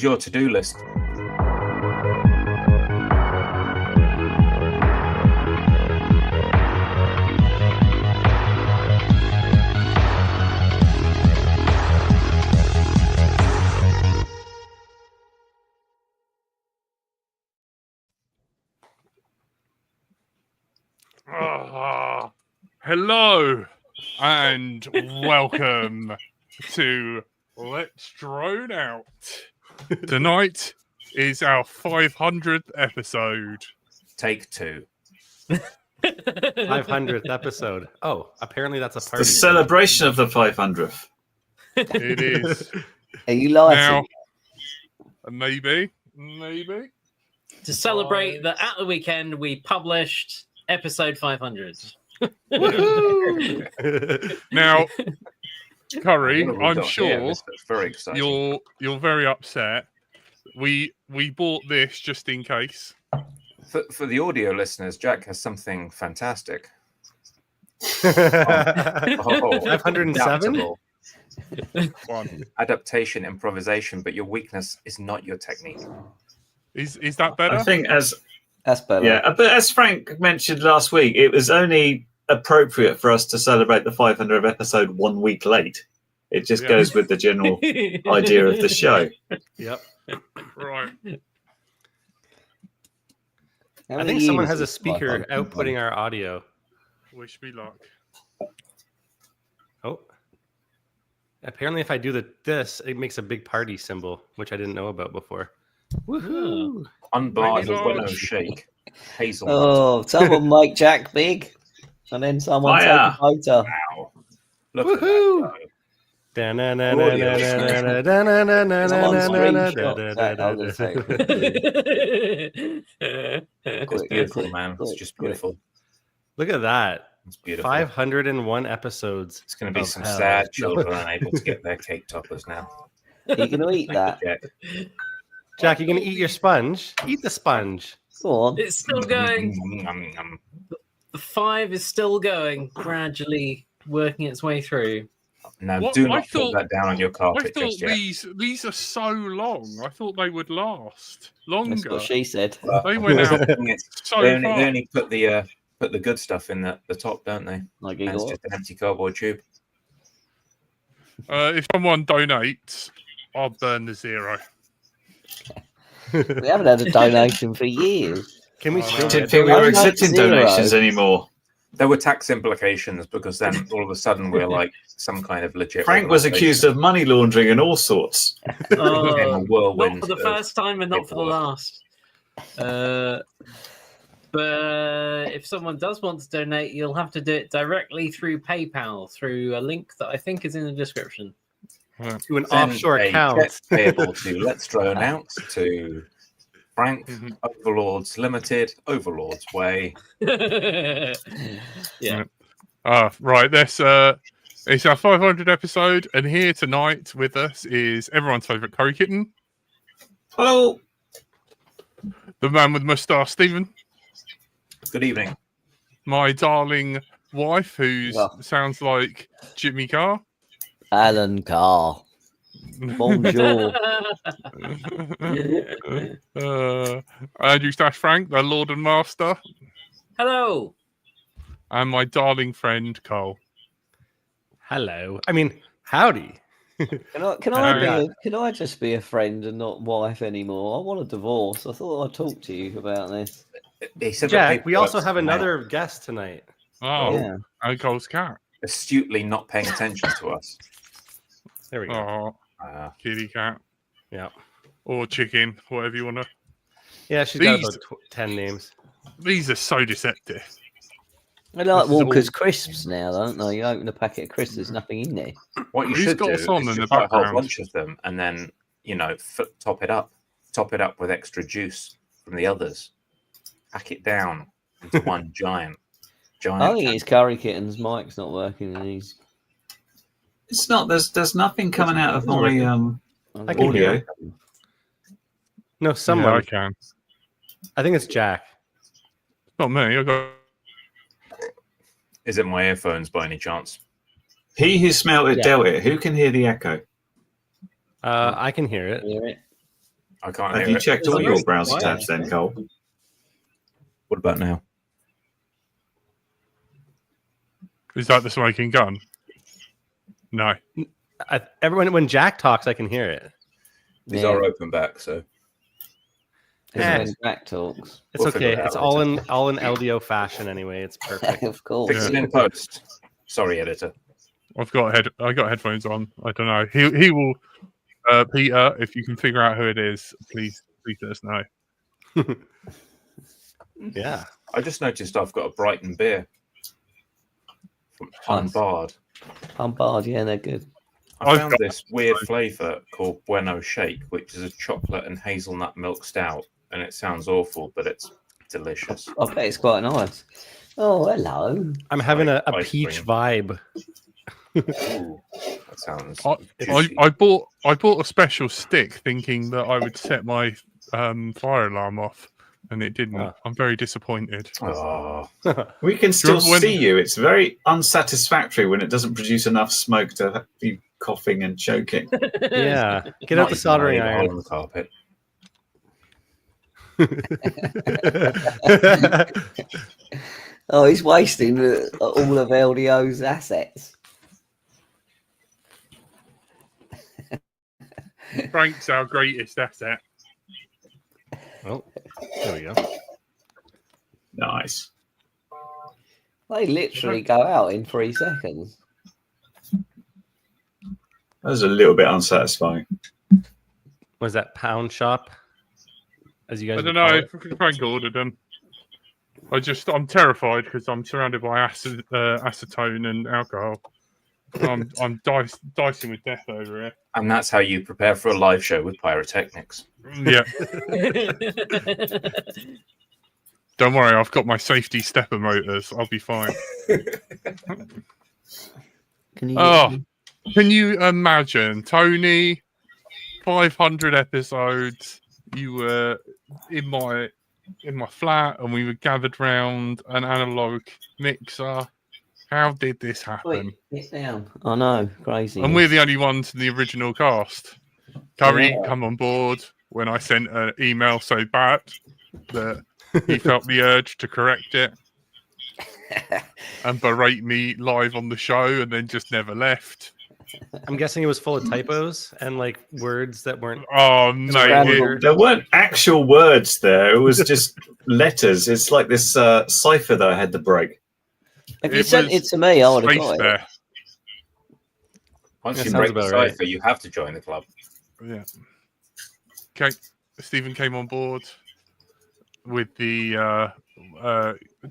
your to-do list? Hello and welcome to Let's Drone Out. Tonight is our 500th episode. Take two. 500th episode. Oh, apparently that's a party. The celebration of the 500th. It is. Are you lying? Now, maybe. To celebrate that at the weekend, we published episode 500. Now, Curry, What have we I'm got sure here? This looks very exciting. you're very upset. We bought this just in case. For the audio listeners, Jack has something fantastic. 507? Adaptable. One. Adaptation, improvisation, but your weakness is not your technique. Is that better? I think That's better. yeah, but as Frank mentioned last week, it was only appropriate for us to celebrate the 500th episode 1 week late. It just Yeah. goes with the general idea of the show. Yep. Right. How I many think someone years has a is speaker 500? outputting our audio. Wish me luck. Oh. Apparently if I do this, it makes a big party symbol, which I didn't know about before. Woohoo! Unbarred Maybe willow large. shake. Hazelnut. Oh, someone make Jack big, and then someone take Fire. a photo. Wow. Look Woohoo! at that. Someone screenshot that on the It's Quick, beautiful, quick, man. It's quick, just quick. beautiful. Look at that. It's beautiful. 501 episodes. It's going to be of some hell. sad children unable to get their cake toppers now. Are you going to eat that? Jack. Jack, you gonna eat your sponge? Eat the sponge. Go on. It's still going. The 5 is still going, gradually working its way through. Now, What? do I not put thought- that down on your I carpet thought just yet. these are so long. I thought they would last That's longer. what she said. They went out so They far. only put the good stuff in the top, don't they? Like And it's Igor. just an empty cardboard tube. If someone donates, I'll burn the 0. We haven't had a donation for years. Can we Oh, still no. Didn't get think we were I'm not accepting zero. donations anymore. There were tax implications because then all of a sudden we're like some kind of legit. Frank was accused of money laundering and all sorts. in a Oh, whirlwind. not for the of first time and not for the paperwork. last. But if someone does want to donate, you'll have to do it directly through PayPal through a link that I think is in the description. to an Send offshore a account? check payable to Let's Drone Out to Frank Mhm. Overlords Limited, Overlords Way. Yeah. Right. This it's our 500 episode, and here tonight with us is everyone's favorite curry kitten, Hello. the man with moustache, Stephen, Good evening. my darling wife, who Well. sounds like Jimmy Carr. Alan Carr. Bonjour. Andrew Stash Frank, the Lord and Master, Hello. and my darling friend Cole. Hello. I mean, howdy. Can I just be a friend and not wife anymore? I want a divorce. I thought I'd talk to you about this. He said the Jack, we also paperwork's have come out. another guest tonight. Oh, Yeah. and Cole's cat. Astutely not paying attention to us. There we go. Oh, kitty cat Yeah. or chicken, whatever you want to. Yeah, she's got These- about 10 names. These are so deceptive. I like This is Walker's all- crisps now, don't they? You open a packet of crisps, there's nothing in there. What you Who's should got do us on is in just the buy a whole background? bunch of them and then, top it up. Top it up with extra juice from the others. Pack it down into one giant. I think it's curry kittens. Mike's not working, and he's. It's not. There's nothing coming out of my I can hear audio. it. No, Yeah, someone. I can. I think it's Jack. Not me. I got. Is it my earphones by any chance? He who smelt it Yeah. dealt it. Who can hear the echo? I can hear it. Hear it. I can't Have hear you it. checked It's all your very browser quiet. tabs then, Cole? What about now? Is that the smoking gun? No. Everyone, when Jack talks, I can hear it. These Yeah. are open back, so It's Eh. when Jack talks. It's We'll figure okay. it out It's all later. in LDO fashion anyway. It's perfect. Of course. fix it in post. Sorry, editor. I got headphones on. I don't know. He will. Peter, if you can figure out who it is, please let us know. Yeah. I just noticed I've got a Brighton beer from Nice. Unbarred. Unbarred, yeah, they're good. I I've found got- this weird flavour called Bueno Shake, which is a chocolate and hazelnut milk stout, and it sounds awful, but it's delicious. I bet it's quite nice. Oh, hello. I'm having like a ice peach cream. vibe. Ooh, that sounds juicy. I bought a special stick thinking that I would set my fire alarm off, and it didn't. Oh. I'm very disappointed. Oh, We can still Remember when- see you. It's very unsatisfactory when it doesn't produce enough smoke to be coughing and choking. Yeah. Get not out the even soldering a hole iron. on the carpet. Oh, he's wasting all of LDO's assets. Frank's our greatest asset. Oh, there we go. Nice. They literally go out in 3 seconds. That was a little bit unsatisfying. Was that pound shop? As you guys I don't would call know. Frank ordered them. I'm terrified because I'm surrounded by acetone and alcohol. I'm dicing with death over here. And that's how you prepare for a live show with pyrotechnics. Yeah, don't worry. I've got my safety stepper motors. I'll be fine. Can you? Oh, can you imagine, Tony? 500 episodes. You were in my flat, and we were gathered round an analog mixer. How did this happen? Wait, get down. I know, crazy. And we're the only ones in the original cast. Curry, Yeah. come on board when I sent an email so bad that he felt the urge to correct it and berate me live on the show and then just never left. I'm guessing it was full of typos and like words that weren't. Oh, no. Scrambled. There weren't actual words there. It was just letters. It's like this cipher that I had to break. If you It sent was it to me, I would have Space got it. there. Once That you sounds break the about right. cipher, you have to join the club. Yeah. Okay. Stephen came on board with the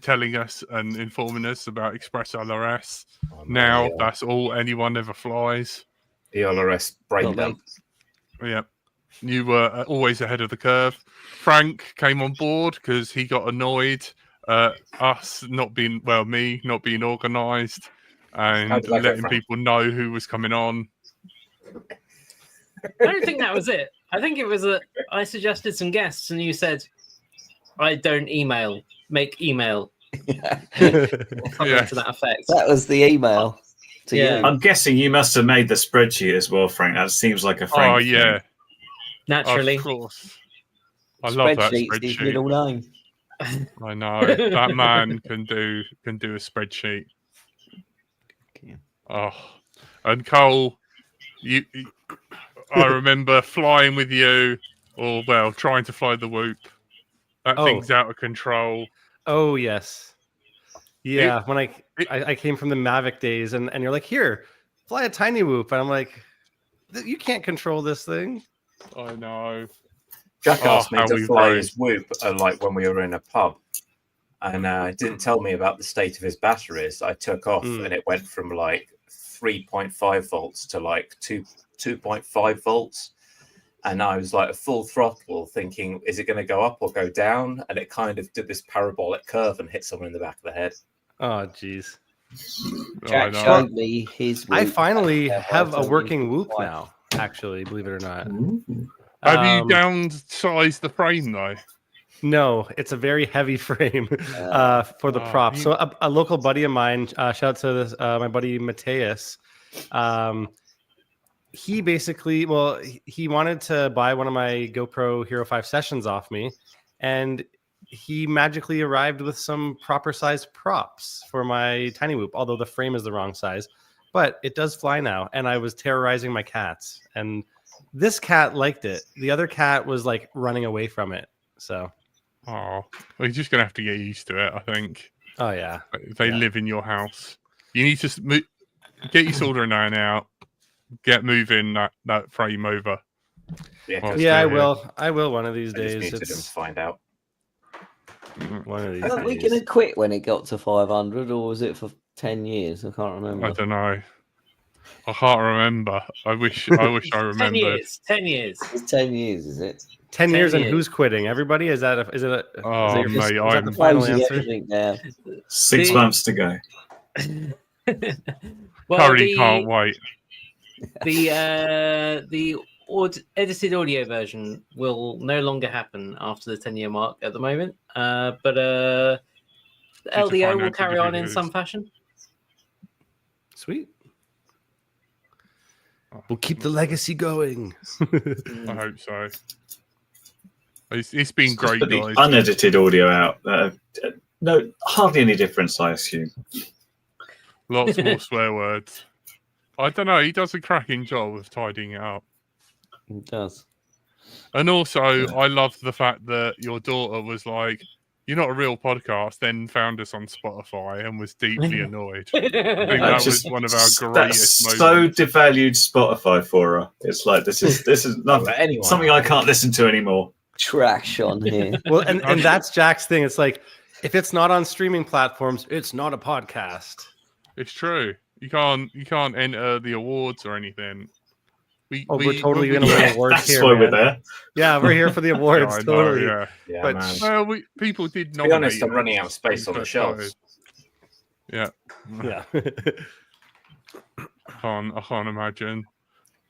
telling us and informing us about Express LRS. Oh, no, Now the that's all anyone ever flies. LRS brain Got me. dump. Yeah. You were always ahead of the curve. Frank came on board because he got annoyed us not being, me not being organised How and did I get letting Frank? people know who was coming on. I don't think that was it. I think it was I suggested some guests, and you said, "I don't email. Make email." Something Yes. to that effect. That was the email to Yeah. you. I'm guessing you must have made the spreadsheet as well, Frank. That seems like a Frank Oh, thing. yeah. Naturally. Of course. I love that Spreadsheet's his middle spreadsheet. name. I know. That man can do a spreadsheet. Okay. Oh. And Cole, I remember flying with you, or trying to fly the Whoop. That Oh. thing's out of control. Oh yes, yeah. When I came from the Mavic days, and you're like, here, fly a tiny whoop, and I'm like, you can't control this thing. I know. Jack asked me how to we fly rode. his Whoop like when we were in a pub, and didn't tell me about the state of his batteries. I took off, and it went from like 3.5 volts to like 2.5 volts, and I was like a full throttle, thinking, is it going to go up or go down? And it kind of did this parabolic curve and hit someone in the back of the head. Oh jeez. I Jack know. showed me his. I Whoop. finally Yeah, have I a told working you whoop why. now. Actually, believe it or not. Have you Um, downsized the frame though? No, it's a very heavy frame for the Oh, prop. you- So a local buddy of mine, shout out to this, my buddy Mateus. he basically, he wanted to buy one of my GoPro Hero 5 Sessions off me, and he magically arrived with some proper size props for my Tiny Whoop, although the frame is the wrong size. But it does fly now, and I was terrorizing my cats, and this cat liked it. The other cat was like running away from it. So, well, you're just gonna have to get used to it, I think. oh yeah, They live in your house. You need to get your soldering iron out, get moving that frame over. Yeah, I will. I will one of these I just days. need to find out. One of these Weren't we days. going to quit when it got to 500, or was it for 10 years? I can't remember. I don't know. I can't remember. I wish I remembered. 10 years. 10 years. It's 10 years, is it? 10 years, and years. who's quitting? Everybody? Is that the I'm final Closing answer? everything down. 6 months to go. Well, Curry can't wait. The edited audio version will no longer happen after the 10-year mark at the moment. But the LDO will carry on in some fashion. Sweet. We'll keep the legacy going. I hope so. It's been great, Put the guys. unedited audio out. No, hardly any difference, I assume. Lots more swear words. I don't know. He does a cracking job of tidying it up. It does. And also, I love the fact that your daughter was like, "You're not a real podcast," then found us on Spotify and was deeply annoyed. I think that was one of our greatest That's moments. so devalued Spotify for her. It's like this is nothing, something I can't listen to anymore. Trash on here. Well, and that's Jack's thing. It's like, if it's not on streaming platforms, it's not a podcast. It's true. You can't enter the awards or anything. We're totally going to win awards That's here. why Man. we're there. Yeah, we're here for the awards. I know, Totally. Yeah, But man. Well, people did To be nominate honest, I'm us running out of space when on the first shelves. started. Yeah, Yeah. I can't imagine.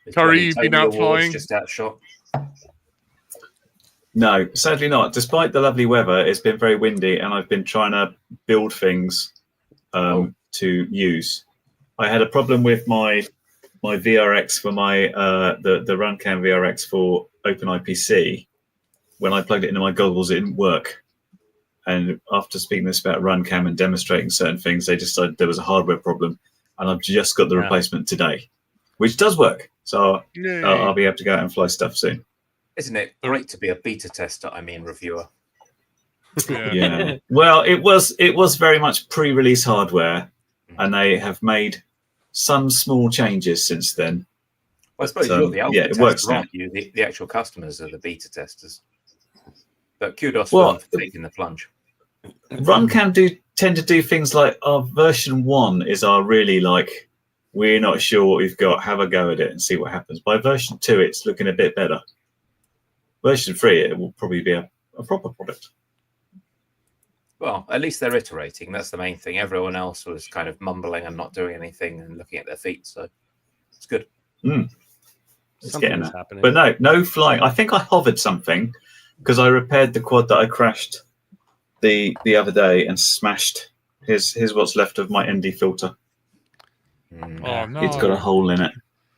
Is Curry, there any you've been Tony out Awards flying? just out shot. No, sadly not. Despite the lovely weather, it's been very windy, and I've been trying to build things to use. I had a problem with my VRX for my the Runcam VRX for OpenIPC. When I plugged it into my goggles, it didn't work. And after speaking this about Runcam and demonstrating certain things, they decided there was a hardware problem, and I've just got the replacement today, which does work. So I'll be able to go out and fly stuff soon. Isn't it great to be a beta tester? I mean, reviewer. Yeah. Well, it was very much pre-release hardware, and they have made some small changes since then. Well, I suppose you're the alpha it tester, works now. aren't you? The actual customers are the beta testers. But kudos for them for taking the plunge. Runcam do tend to do things like our version 1 is our really like, we're not sure what we've got, have a go at it and see what happens. By version 2, it's looking a bit better. Version 3, it will probably be a proper product. Well, at least they're iterating. That's the main thing. Everyone else was kind of mumbling and not doing anything and looking at their feet. So it's good. It's getting there. Happening. But no flying. I think I hovered something because I repaired the quad that I crashed the other day and smashed. Here's what's left of my ND filter. Oh no! It's got a hole in it,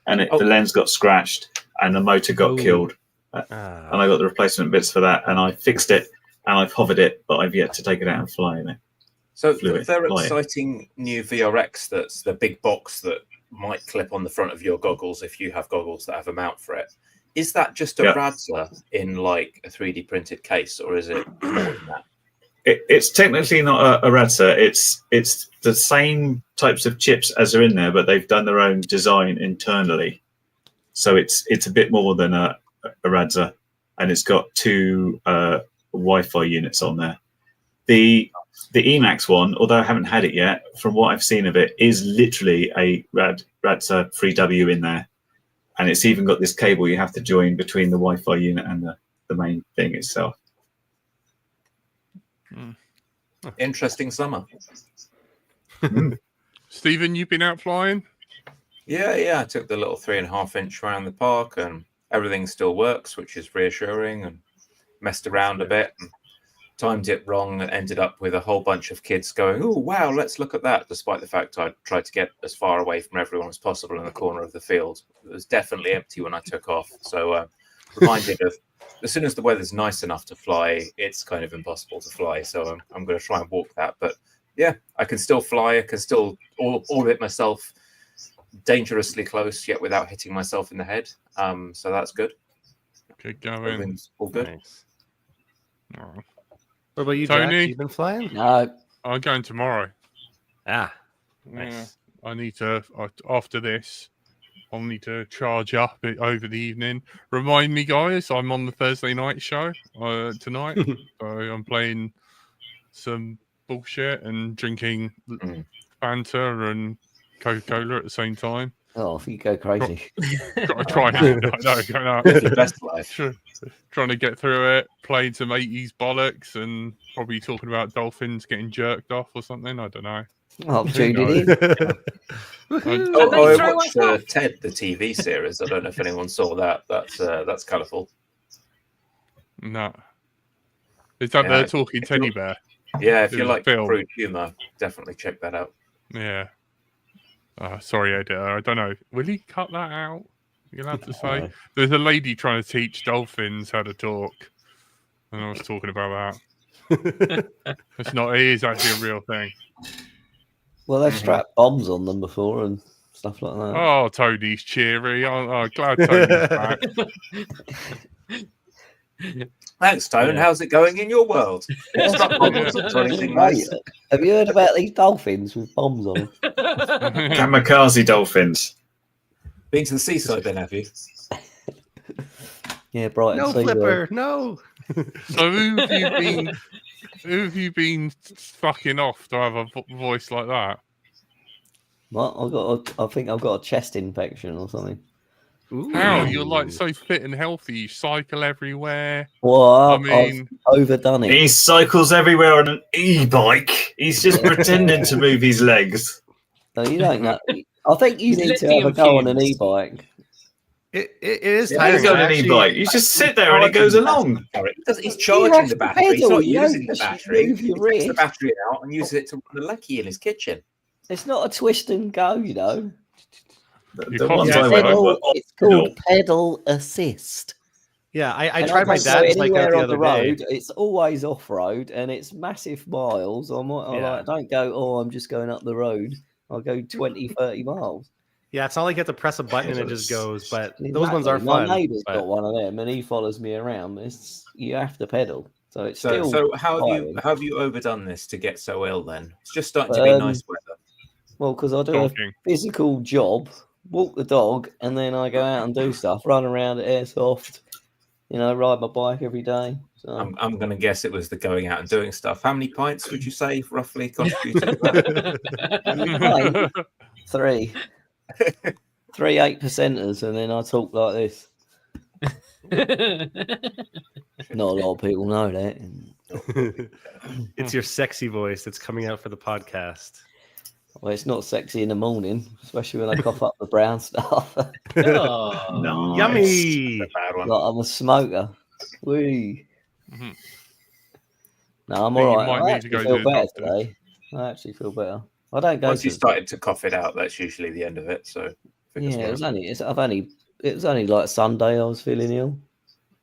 and the lens got scratched, and the motor got killed. And I got the replacement bits for that, and I fixed it, and I've hovered it, but I've yet to take it out and fly in it. So their exciting new VRX, that's the big box that might clip on the front of your goggles if you have goggles that have a mount for it. Is that just a Radza in like a 3D printed case, or is it more than that? It's technically not a Radza. It's the same types of chips as are in there, but they've done their own design internally. So it's a bit more than a Radza, and it's got 2 Wi-Fi units on there. The Emax one, although I haven't had it yet, from what I've seen of it, is literally a Radza 3W in there, and it's even got this cable you have to join between the Wi-Fi unit and the main thing itself. Interesting summer. Stephen, you've been out flying? Yeah. I took the little 3.5 inch around the park, and everything still works, which is reassuring. And messed around a bit. And timed it wrong and ended up with a whole bunch of kids going, "Oh wow, let's look at that!" Despite the fact I tried to get as far away from everyone as possible in the corner of the field. It was definitely empty when I took off. So reminded of, as soon as the weather's nice enough to fly, it's kind of impossible to fly. So I'm going to try and walk that. But yeah, I can still fly. I can still orbit myself dangerously close, yet without hitting myself in the head. So that's good. Good going. Everything's all good. Nice. Oh. What about you, Tony? Jack? You've been flying? No, I'm going tomorrow. Ah, Yeah. nice. I need to, after this, I'll need to charge up over the evening. Remind me, guys, I'm on the Thursday night show tonight. So I'm playing some bullshit and drinking Fanta and Coca-Cola at the same time. oh, you go crazy. Got to try it. Going out. Live your best life. Trying to get through it, playing some 80s bollocks, and probably talking about dolphins getting jerked off or something. I don't know. Oh, tuned it in. I watched Ted, the TV series. I don't know if anyone saw that. That's colourful. No. Is that the talking teddy bear? Yeah, if It you was a like film. crude humour, definitely check that out. Yeah. Sorry, editor. I don't know. Will he cut that out? You're allowed to say. No. There's a lady trying to teach dolphins how to talk. And I was talking about that. It's not, it is actually a real thing. Well, they've strapped bombs on them before and stuff like that. Oh, Tony's cheery. Oh, glad Tony's back. Thanks, Tone. Yeah. How's it going in your world? It's not bombs or anything nice. Have you heard about these dolphins with bombs on them? Kamikaze dolphins. Been to the seaside then, have you? Yeah, Brighton. No Sea flipper, no. So who have you been fucking off to have a voice like that? What? I think I've got a chest infection or something. How? You're like so fit and healthy. You cycle everywhere. Well, I mean, I've overdone it. He cycles everywhere on an e-bike. He's just pretending to move his legs. No, you don't know. I think you He's need to have a lithium go on an fumes. e-bike. It is Yeah, tiring. he's got an Actually, e-bike. You just sit there and it goes along. He's charging the battery. He's not using the You battery. move He your takes the wrist. battery out and uses it to run a lecky in his kitchen. It's not a twist and go, you know. You The can't ones use I went on were It's called pedal assist. Yeah, I And tried my don't go dad's bike out anywhere the on other road. day. It's always off road and it's massive miles. I Yeah. don't go, oh, I'm just going up the road. I'll go 20, 30 miles. Yeah, it's not like you have to press a button and it just goes, but those Exactly. ones are My fun. neighbour's but- got one of them and he follows me around. You have to pedal. So it's still So how tiring. have you overdone this to get so ill then? It's just starting to be nice weather. Well, because I do a talking. physical job, walk the dog, and then I go out and do stuff, run around at airsoft, ride my bike every day. So I'm going to guess it was the going out and doing stuff. How many pints would you say roughly contributed to that? three 8%ers, and then I talk like this. Not a lot of people know that. It's your sexy voice that's coming out for the podcast. Well, it's not sexy in the morning, especially when I cough up the brown stuff. Oh. Nice. Yummy. A bad one. Like I'm a smoker. Wee. Mhm. No, I'm Think you all right. might I need to actually go feel to the better doctor. today. I actually feel better. I don't go Once you to. started to cough it out, that's usually the end of it. So fingers Yeah, it was crossed. only. It was only like Sunday. I was feeling ill.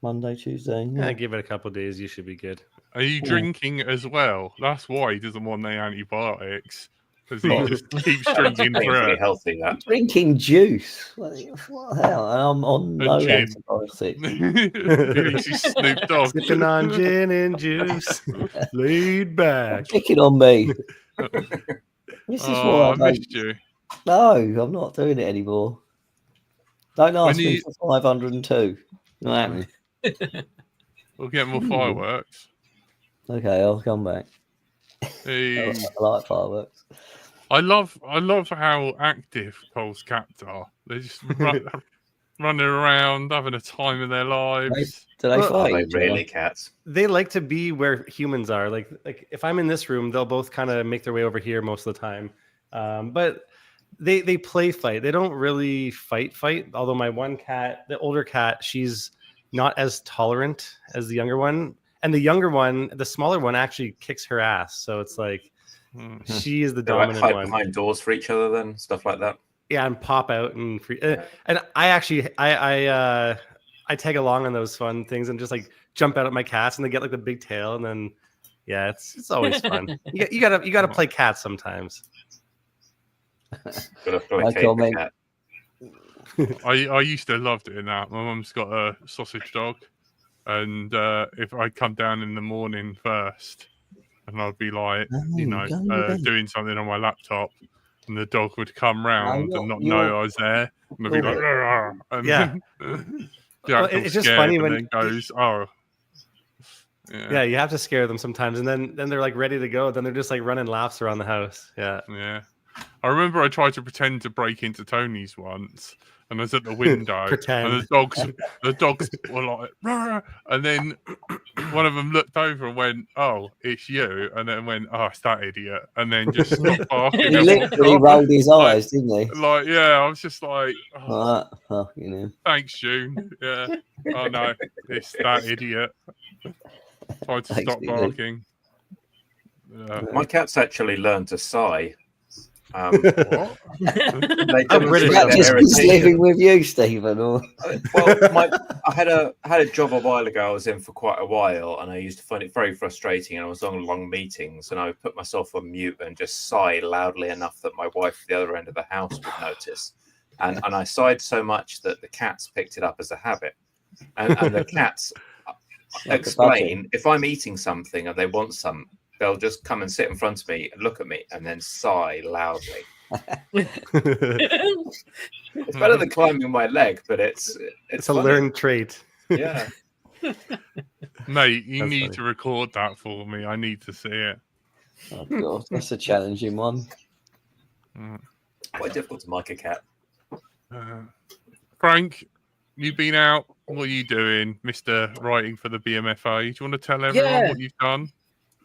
Monday, Tuesday. Yeah, Yeah. give it a couple of days. You should be good. Are you drinking as well? That's why he doesn't want the antibiotics. Because he just keeps drinking Painfully through it. healthy, that. Drinking juice. What the hell? And I'm on no gin. antibiotics. He's Snoop Dogg. Sipping on gin and juice, laid back. Picking on me. This is Oh, why I I don't. missed you. No, I'm not doing it anymore. Don't ask When me you- for 502. Not happening. We'll get more fireworks. Okay, I'll come back. Hey. I like fireworks. I love how active Cole's cats are. They're just running around, having a time of their lives. Do they Well, fight? Are they each other? really cats? They like to be where humans are. Like if I'm in this room, they'll both kind of make their way over here most of the time. But they play fight. They don't really fight. Although my one cat, the older cat, she's not as tolerant as the younger one. and the younger one, the smaller one, actually kicks her ass. So it's like she is the They like dominant hide one. behind doors for each other, then stuff like that. Yeah, and pop out and free. And I actually I tag along on those fun things and just like jump out at my cats, and they get like the big tail, and then yeah, it's always fun. You gotta play cats sometimes. Gotta My placate the comment. cat. I used to love doing that. My mum's got a sausage dog, and if I come down in the morning first, and I'd be like, doing something on my laptop, and the dog would come round and not know I was there, and I'd be like, "Rah!" And Yeah. then Well, it's just funny when then goes, "Oh." Yeah, you have to scare them sometimes, and then they're like ready to go. Then they're just like running laps around the house. Yeah. I remember I tried to pretend to break into Tony's once, and I was at the window, Pretend. and the dogs were like, "Rah!" And then one of them looked over and went, "Oh, it's you," and then went, "Oh, it's that idiot," and then just stopped barking. He literally rolled his eyes, didn't he? Like, yeah, I was just like, "Oh, you know. thanks, June." Yeah. Oh no, it's that idiot. Tried to Thanks, stop Stephen. barking. My cats actually learned to sigh. What? They I'm British. Is that demonstrate just their he's irritation. living with you, Stephen? Or Well, I had a job a while ago I was in for quite a while, and I used to find it very frustrating. And I was on long meetings, and I would put myself on mute and just sigh loudly enough that my wife at the other end of the house would notice. And I sighed so much that the cats picked it up as a habit. And the cats Like a explain, if I'm eating something and they want some, they'll just come and sit in front of me and look at me and then sigh loudly. It's better than climbing my leg, but it's a funny. learned trait. Yeah. Mate, you That's need funny. to record that for me. I need to see it. oh god, that's a challenging one. Quite difficult to mic a cat. Frank, you've been out. What are you doing, Mr. Writing for the BMFA? Do you want to tell everyone what you've done?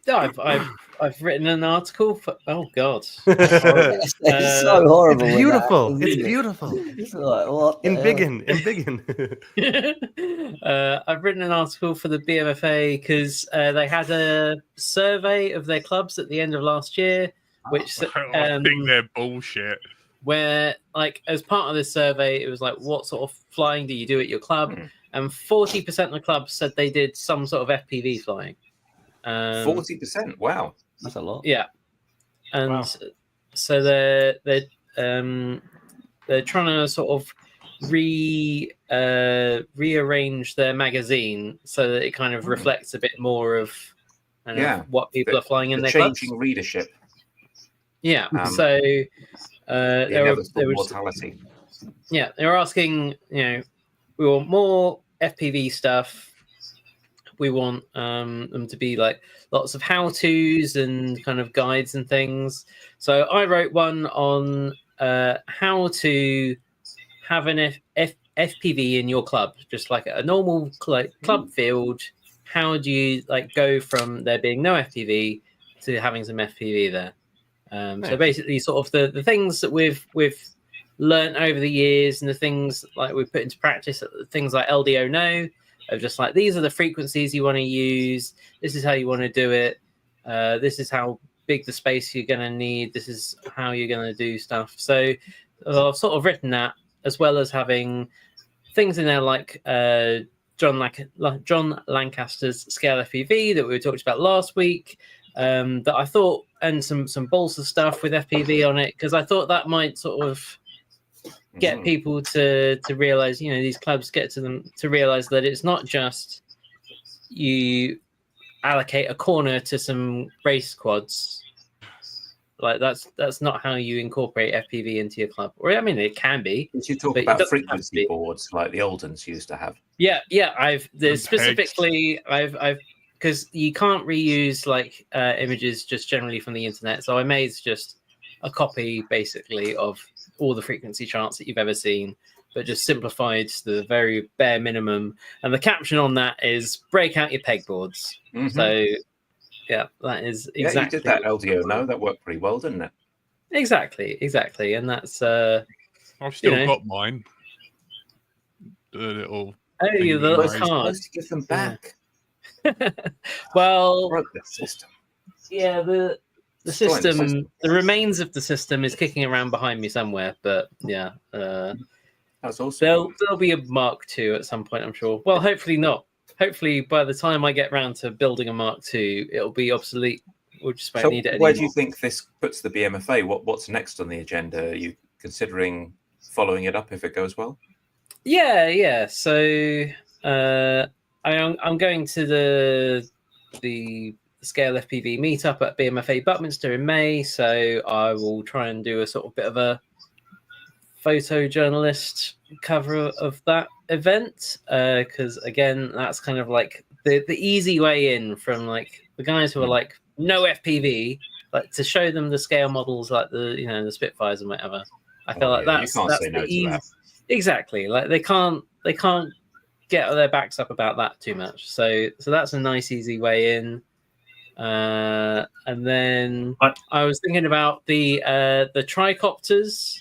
I've written an article for. Oh God, It's so horrible. It's when beautiful. that happens, It's isn't it? beautiful. It's like what? the hell? Embiggen. I've written an article for the BMFA because they had a survey of their clubs at the end of last year, which I think they're bullshit. where, like, as part of this survey, it was like, what sort of flying do you do at your club? And 40% of the clubs said they did some sort of FPV flying. 40%. Wow. That's a lot. Yeah, and Wow. so they're trying to sort of rearrange their magazine so that it kind of reflects a bit more of what people are flying in The their clubs. changing readership. Yeah, The so inevitable mortality. yeah, they were asking, we want more FPV stuff. We want them to be like lots of how-tos and kind of guides and things. So I wrote one on how to have an FPV in your club, just like a normal club field. How do you go from there being no FPV to having some FPV there? So basically, sort of the things that we've learned over the years, and the things like we've put into practice, things like LDO No. Of just like, these are the frequencies you want to use. This is how you want to do it. This is how big the space you're going to need. This is how you're going to do stuff. So I've sort of written that, as well as having things in there like John Lancaster's scale FPV that we talked about last week. That I thought, and some balsa stuff with FPV on it, because I thought that might sort of get people to realize, these clubs get to them to realize that it's not just you allocate a corner to some race quads. Like that's not how you incorporate FPV into your club. Or I mean, it can be. You talk about frequency boards like the old ones used to have. Yeah. I've because you can't reuse images just generally from the internet. So I made just a copy basically of all the frequency charts that you've ever seen, but just simplified to the very bare minimum. And the caption on that is "break out your pegboards." So yeah, that is exactly. Yeah, you did that LDO No. That worked pretty well, didn't it? Exactly. And that's I've still got mine. The little. Oh, the little card. card. Supposed to give them back. Well, Broke the system. yeah, the Destroying the system, the remains of the system is kicking around behind me somewhere. But yeah, That's awesome. there'll be a Mark II at some point, I'm sure. Well, hopefully not. Hopefully, by the time I get round to building a Mark II, it'll be obsolete. We'll just won't So need it where anymore. do you think this puts the BMFA? What's next on the agenda? Are you considering following it up if it goes well? Yeah. So I'm going to the Scale FPV meetup at BMFA Buckminster in May. So I will try and do a sort of bit of a photojournalist cover of that event, because again, that's kind of like the easy way in from like the guys who are like no FPV, like to show them the scale models like the Spitfires and whatever. I feel like that's you can't say no to that. Exactly, like they can't get their backs up about that too much. So that's a nice easy way in. And then I was thinking about the tricopters.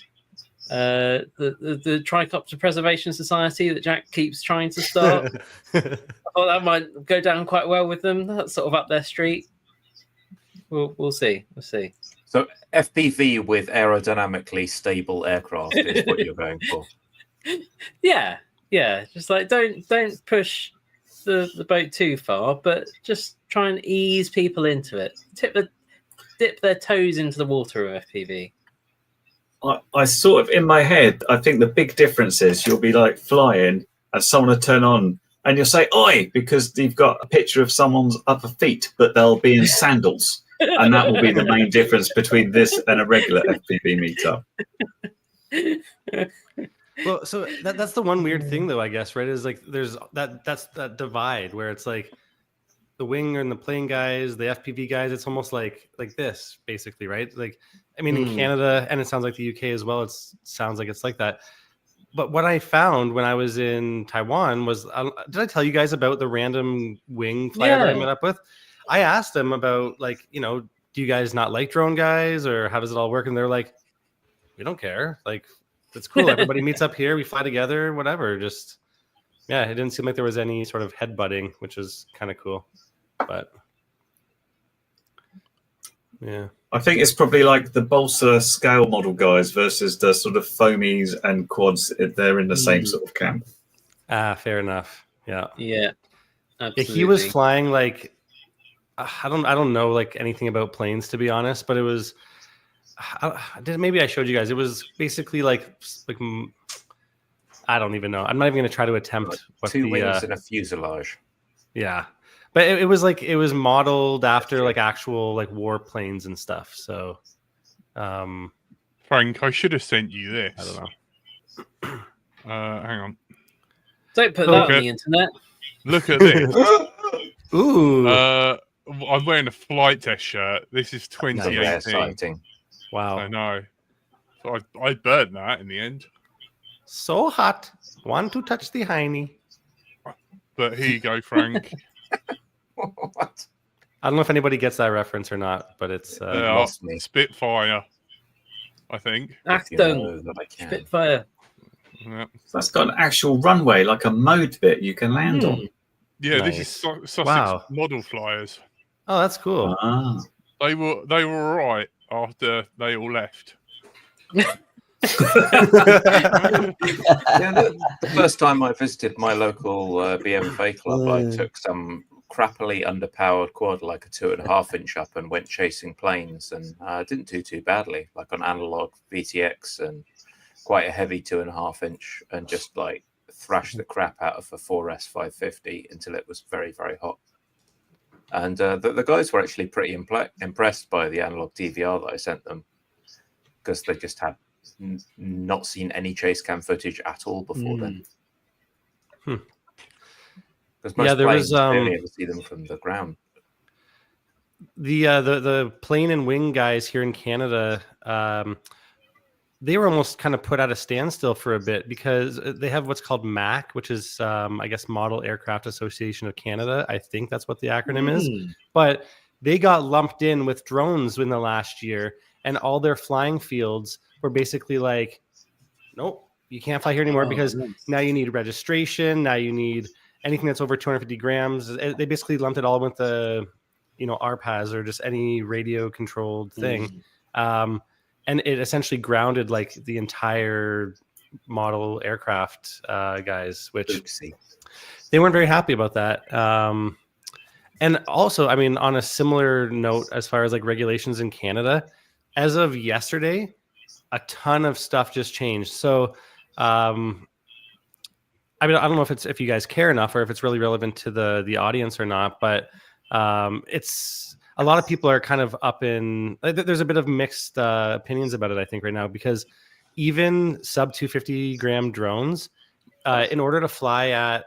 The Tricopter Preservation Society that Jack keeps trying to start. I thought that might go down quite well with them. That's sort of up their street. We'll see. We'll see. So FPV with aerodynamically stable aircraft is what you're going for. Yeah. Just like don't push the boat too far, but just try and ease people into it. Dip their toes into the water of FPV. I sort of, in my head, I think the big difference is you'll be like flying and someone will turn on and you'll say, "Oi," because you've got a picture of someone's upper feet, but they'll be in sandals. And that will be the main difference between this and a regular FPV meetup. Well, so that's the one weird thing, though, I guess, right? Is like that's that divide where it's like the wing and the plane guys, the FPV guys. It's almost like this, basically, right? Like, I mean, in Canada, and it sounds like the UK as well. It sounds like it's like that. But what I found when I was in Taiwan was, did I tell you guys about the random wing flyer that I met up with? I asked them about, like, do you guys not like drone guys, or how does it all work? And they're like, we don't care. Like, it's cool. Everybody meets up here. We fly together, whatever. Just, yeah, it didn't seem like there was any sort of headbutting, which is kind of cool. But, yeah. I think it's probably like the balsa scale model guys versus the sort of foamies and quads. They're in the same sort of camp. Fair enough. Yeah. Yeah. Absolutely. He was flying like, I don't know like anything about planes, to be honest, but it was, maybe I showed you guys. It was basically like I don't even know. I'm not even going to try to attempt what two wings and a fuselage. Yeah. But it was like, it was modeled after like actual like warplanes and stuff. So, Frank, I should have sent you this. I don't know. Hang on. Don't put that on the internet. Look at this. Ooh. I'm wearing a flight test shirt. This is 2018. Wow. I know. So I burned that in the end. So hot. Want to touch the hiney. But here you go, Frank. What? I don't know if anybody gets that reference or not, but it's Spitfire, I think. Achtung, Spitfire. Yeah. That's got an actual runway, like a mode bit you can land on. Yeah, Nice. This is Sussex model flyers. Oh, that's cool. They were all right after they all left. The first time I visited my local BMFA club, I took some crappily underpowered quad, like a 2.5 inch up, and went chasing planes, and didn't do too badly, like on analog VTX and quite a heavy 2.5 inch, and just like thrashed the crap out of a 4S 550 until it was very, very hot. And the guys were actually pretty impressed by the analog DVR that I sent them, because they just had not seen any chase cam footage at all before then. Because most planes, they only ever see them from the ground. The plane and wing guys here in Canada, they were almost kind of put at a standstill for a bit because they have what's called MAC, which is, I guess, Model Aircraft Association of Canada. I think that's what the acronym is. But they got lumped in with drones in the last year, and all their flying fields were basically like, nope, you can't fly here anymore because now you need registration. Now you need anything that's over 250 grams. They basically lumped it all with the, RPAS or just any radio controlled thing. And it essentially grounded like the entire model aircraft guys, which Oopsie. they weren't very happy about that. And also, I mean, on a similar note, as far as like regulations in Canada, as of yesterday, a ton of stuff just changed. So, I mean, I don't know if you guys care enough or if it's really relevant to the audience or not, but it's a lot of people are kind of up in. There's a bit of mixed opinions about it, I think, right now, because even sub 250 gram drones, in order to fly at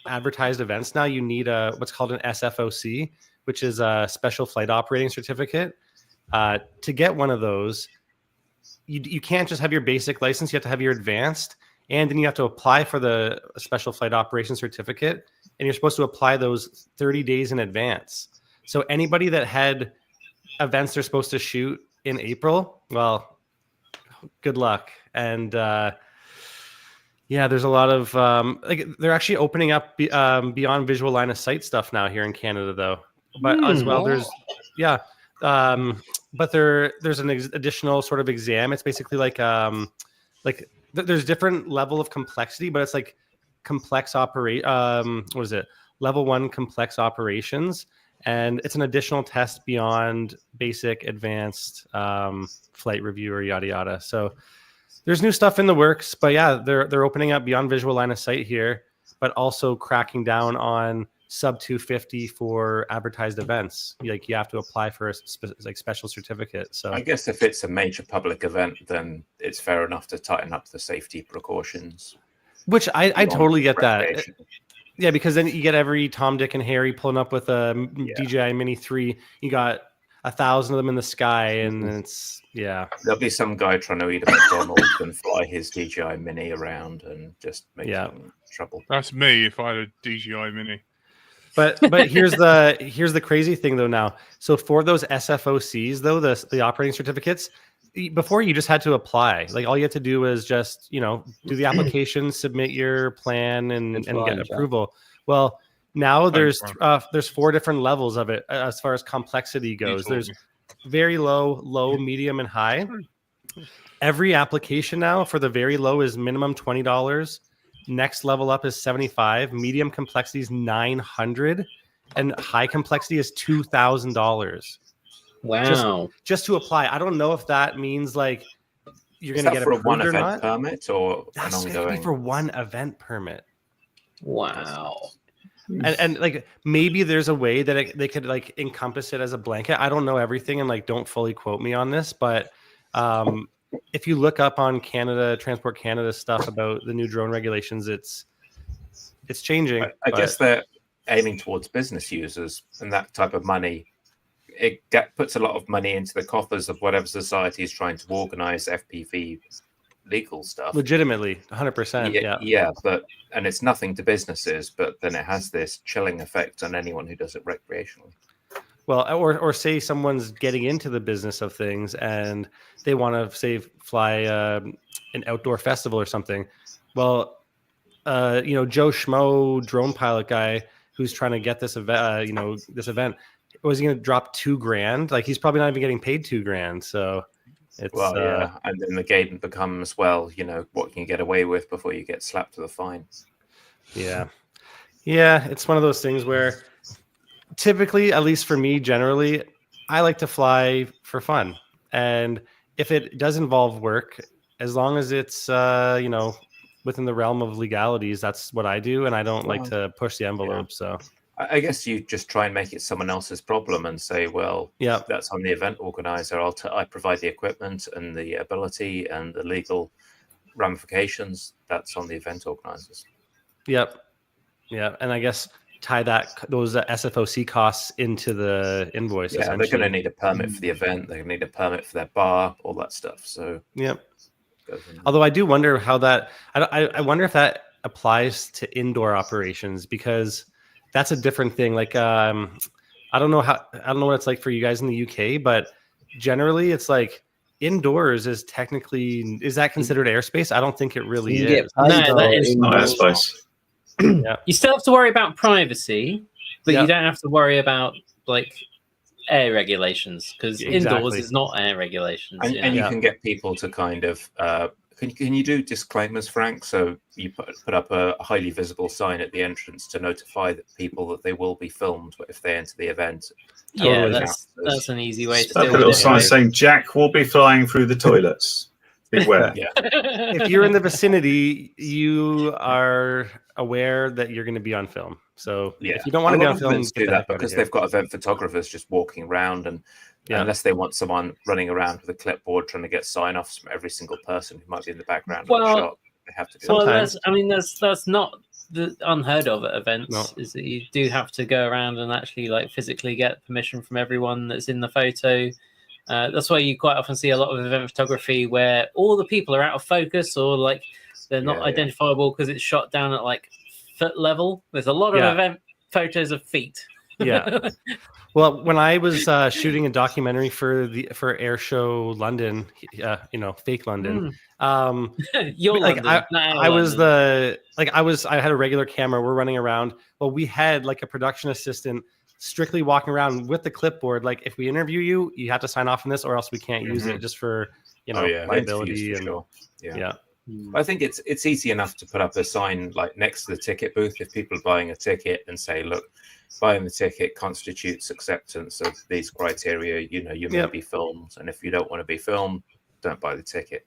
advertised events now, you need what's called an SFOC, which is a special flight operating certificate. To get one of those, you can't just have your basic license. You have to have your advanced, and then you have to apply for the special flight operation certificate, and you're supposed to apply those 30 days in advance. So anybody that had events they're supposed to shoot in April, well, good luck. And yeah, there's a lot of they're actually opening up beyond visual line of sight stuff now here in Canada, though. But as well, there's but there's an additional sort of exam. It's basically like there's different level of complexity, but it's like complex what is it? Level 1 complex operations, and it's an additional test beyond basic, advanced flight review or yada yada. So there's new stuff in the works, but yeah, they're opening up beyond visual line of sight here, but also cracking down on sub 250 for advertised events. Like you have to apply for a special certificate. So I guess if it's a major public event, then it's fair enough to tighten up the safety precautions. Which I totally get that. Yeah, because then you get every Tom, Dick, and Harry pulling up with a DJI Mini 3. You got 1,000 of them in the sky, and it's There'll be some guy trying to eat a McDonald's and fly his DJI Mini around and just make some trouble. That's me if I had a DJI Mini. But here's the crazy thing though now. So for those SFOCs though, the operating certificates, before you just had to apply. Like all you had to do was just do the application, submit your plan, and get approval. Well, now there's 4 different levels of it as far as complexity goes. There's very low, medium, and high. Every application now for the very low is minimum $20. Next level up is $75. Medium complexity is $900, and high complexity is $2,000. Wow! Just to apply. I don't know if that means like you're going to get for a one event permit or that's an ongoing. For one event permit. Wow. And like maybe there's a way that they could like encompass it as a blanket. I don't know everything, and like don't fully quote me on this, but if you look up on Transport Canada stuff about the new drone regulations, it's changing. I guess they're aiming towards business users, and that type of money puts a lot of money into the coffers of whatever society is trying to organize FPV legal stuff. Legitimately, 100%. Yeah, and it's nothing to businesses, but then it has this chilling effect on anyone who does it recreationally. Well, or say someone's getting into the business of things and they want to fly an outdoor festival or something. Well, Joe Schmo drone pilot guy who's trying to get this event, this event, was he going to drop $2,000? Like he's probably not even getting paid $2,000. So it's and then the game becomes what can you get away with before you get slapped with a fine. Yeah, it's one of those things where. Typically, at least for me, generally, I like to fly for fun. And if it does involve work, as long as it's, within the realm of legalities, that's what I do. And I don't like to push the envelope. So I guess you just try and make it someone else's problem and say, well, that's on the event organizer. I provide the equipment and the ability and the legal ramifications. That's on the event organizers. Yep. Yeah. And I guess tie those SFOC costs into the invoice. Yeah, they're going to need a permit for the event. They're going to need a permit for their bar, all that stuff. So, Although I do wonder how that. I wonder if that applies to indoor operations, because that's a different thing. Like, I don't know what it's like for you guys in the UK, but generally it's like indoors is technically, is that considered airspace? I don't think it really is. No, that is not airspace. You still have to worry about privacy, but Yeah. you don't have to worry about like air regulations, because indoors Exactly. is not air regulations. And, you and know? you can get people to kind of can you do disclaimers, Frank? So you put up a highly visible sign at the entrance to notify the people that they will be filmed if they enter the event. Yeah, Totally. that's an easy way to Like deal a with little it. sign right? saying Jack will be flying through the toilets. Beware. Yeah. If you're in the vicinity, you are aware that you're going to be on film. So Yeah, if you don't want to a be lot on of film, events get do the that heck out of because here. they've got event photographers just walking around, and Yeah. unless they want someone running around with a clipboard trying to get sign-offs from every single person who might be in the background of the Well, shot, they have to do Well, that. Sometimes. that's not the unheard of at events. No. Is that you do have to go around and actually like physically get permission from everyone that's in the photo. That's why you quite often see a lot of event photography where all the people are out of focus or like they're not Yeah. identifiable because it's shot down at like foot level. There's a lot of Yeah. event photos of feet. Yeah. Well, when I was shooting a documentary for Air Show London, fake London. You're Like London, not our I was London. I had a regular camera. We're running around. Well, we had like a production assistant strictly walking around with the clipboard. Like, if we interview you, you have to sign off on this, or else we can't use it, just for liability interviews and for sure. yeah. I think it's easy enough to put up a sign like next to the ticket booth if people are buying a ticket and say, look, buying the ticket constitutes acceptance of these criteria. You may be filmed, and if you don't want to be filmed, don't buy the ticket.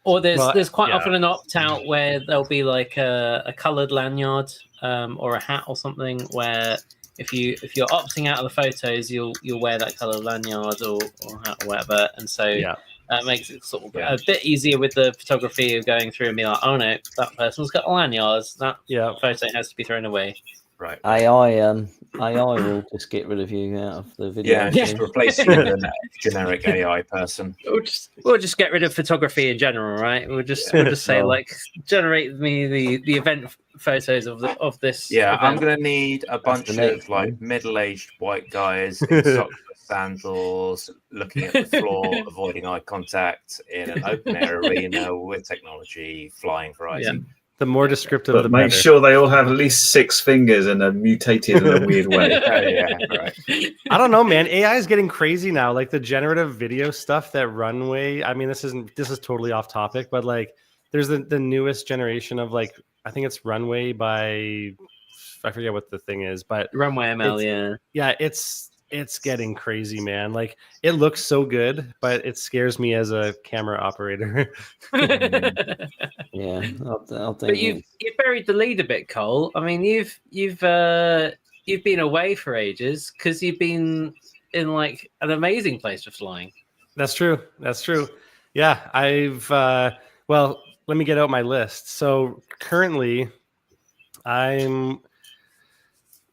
Or there's quite yeah. often an opt out where there'll be like a coloured lanyard or a hat or something where if you're opting out of the photos, you'll wear that coloured lanyard or hat or whatever, and so that makes it sort of a bit easier with the photography of going through and be like, oh no, that person's got lanyards, that photo has to be thrown away. Right. AI will just get rid of you out of the video. Yeah, just replace you with a generic AI person. We'll just get rid of photography in general, right? We'll just say like, generate me the event photos of this. Yeah, event. I'm gonna need a bunch of like middle-aged white guys in socks with sandals, looking at the floor, avoiding eye contact in an open-air arena with technology, flying variety. Yeah. The more descriptive, but the make better. sure they all have at least 6 fingers and are mutated in a weird way. Right. I don't know, man. AI is getting crazy now. Like the generative video stuff that Runway. I mean, this is totally off topic, but like, there's the newest generation of like, I think it's Runway by, I forget what the thing is, but Runway ML, it's getting crazy, man. Like, it looks so good, but it scares me as a camera operator. Yeah, I'll think. But you've buried the lead a bit, Cole. I mean, you've been away for ages because you've been in like an amazing place for flying. That's true. Yeah, I've well, let me get out my list. So currently, I'm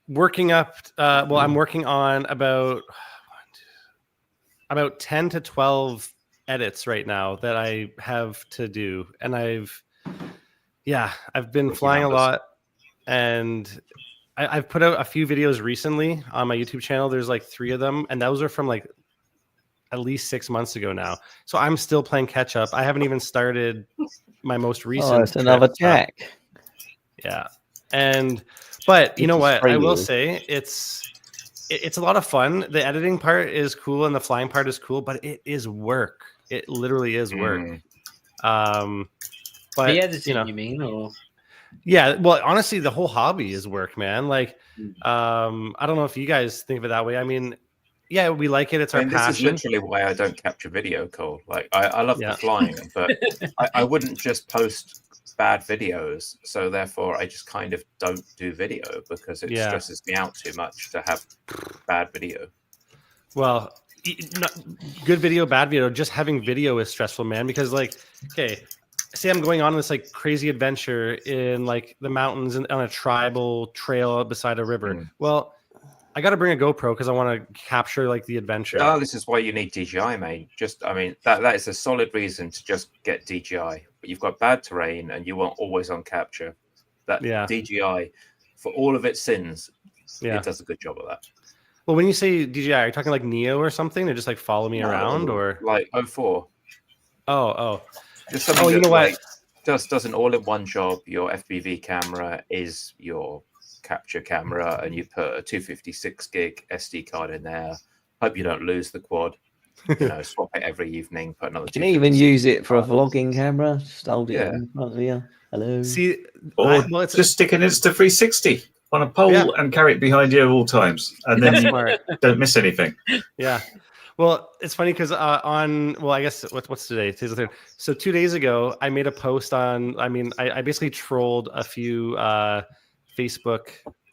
working up. I'm working on about 10 to 12 edits right now that I have to do, and I've been flying a lot, and I've put out a few videos recently on my YouTube channel. There's like 3 of them, and those are from like at least 6 months ago now. So I'm still playing catch up. I haven't even started my most recent. Oh, it's another Jack. Yeah, but you know what? I will say it's a lot of fun. The editing part is cool and the flying part is cool, but it is work. It literally is work. But the editing, you mean, or? Yeah, well, honestly, the whole hobby is work, man. Like, I don't know if you guys think of it that way. I mean, yeah, we like it. It's our passion. This is literally why I don't capture video, Cole. Like, I love the flying, but I wouldn't just post bad videos. So therefore, I just kind of don't do video because it stresses me out too much to have bad video. Well, good video, bad video. Just having video is stressful, man. Because like, okay, say I'm going on this like crazy adventure in like the mountains and on a tribal trail beside a river. Well, I got to bring a GoPro because I want to capture like the adventure. Oh, this is why you need DJI, mate. That is a solid reason to just get DJI. But you've got bad terrain and you want always on capture. DJI, for all of its sins, it does a good job of that. Well, when you say DJI, are you talking like Neo or something, or just like follow me around, or like 04? Oh, just something you know what? does an all-in-one job. Your FPV camera is your capture camera, and you put a 256 gig SD card in there. Hope you don't lose the quad. Swap it every evening. Put another. You can even use it for a vlogging camera. Just hold it Yeah. in front of you. Hello. See, Or just stick an Insta360 on a pole and carry it behind you at all times, and then you don't miss anything. Yeah. Well, it's funny because I guess what's today? Today's the 3rd. So 2 days ago, I made a post on. I basically trolled a few Facebook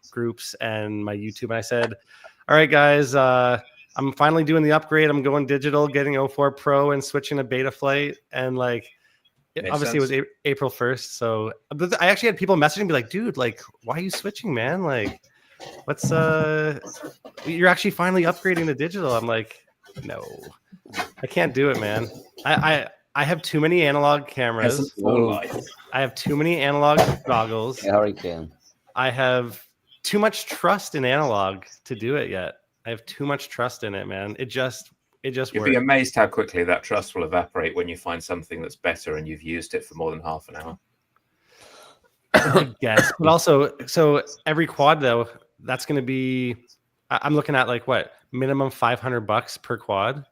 groups and my YouTube, and I said, "All right, guys, I'm finally doing the upgrade. I'm going digital, getting 04 Pro, and switching to Beta Flight." And obviously it was April 1st. So I actually had people messaging me like, "Dude, why are you switching, man? What's you're actually finally upgrading to digital." I'm like, no, I can't do it, man. I have too many analog cameras. I have too many analog goggles. I have too much trust in analog to do it yet. I have too much trust in it, man. It just You'd works. be amazed how quickly that trust will evaporate when you find something that's better and you've used it for more than half an hour. Yes, but also, so every quad though, that's going to be. I'm looking at minimum $500 per quad,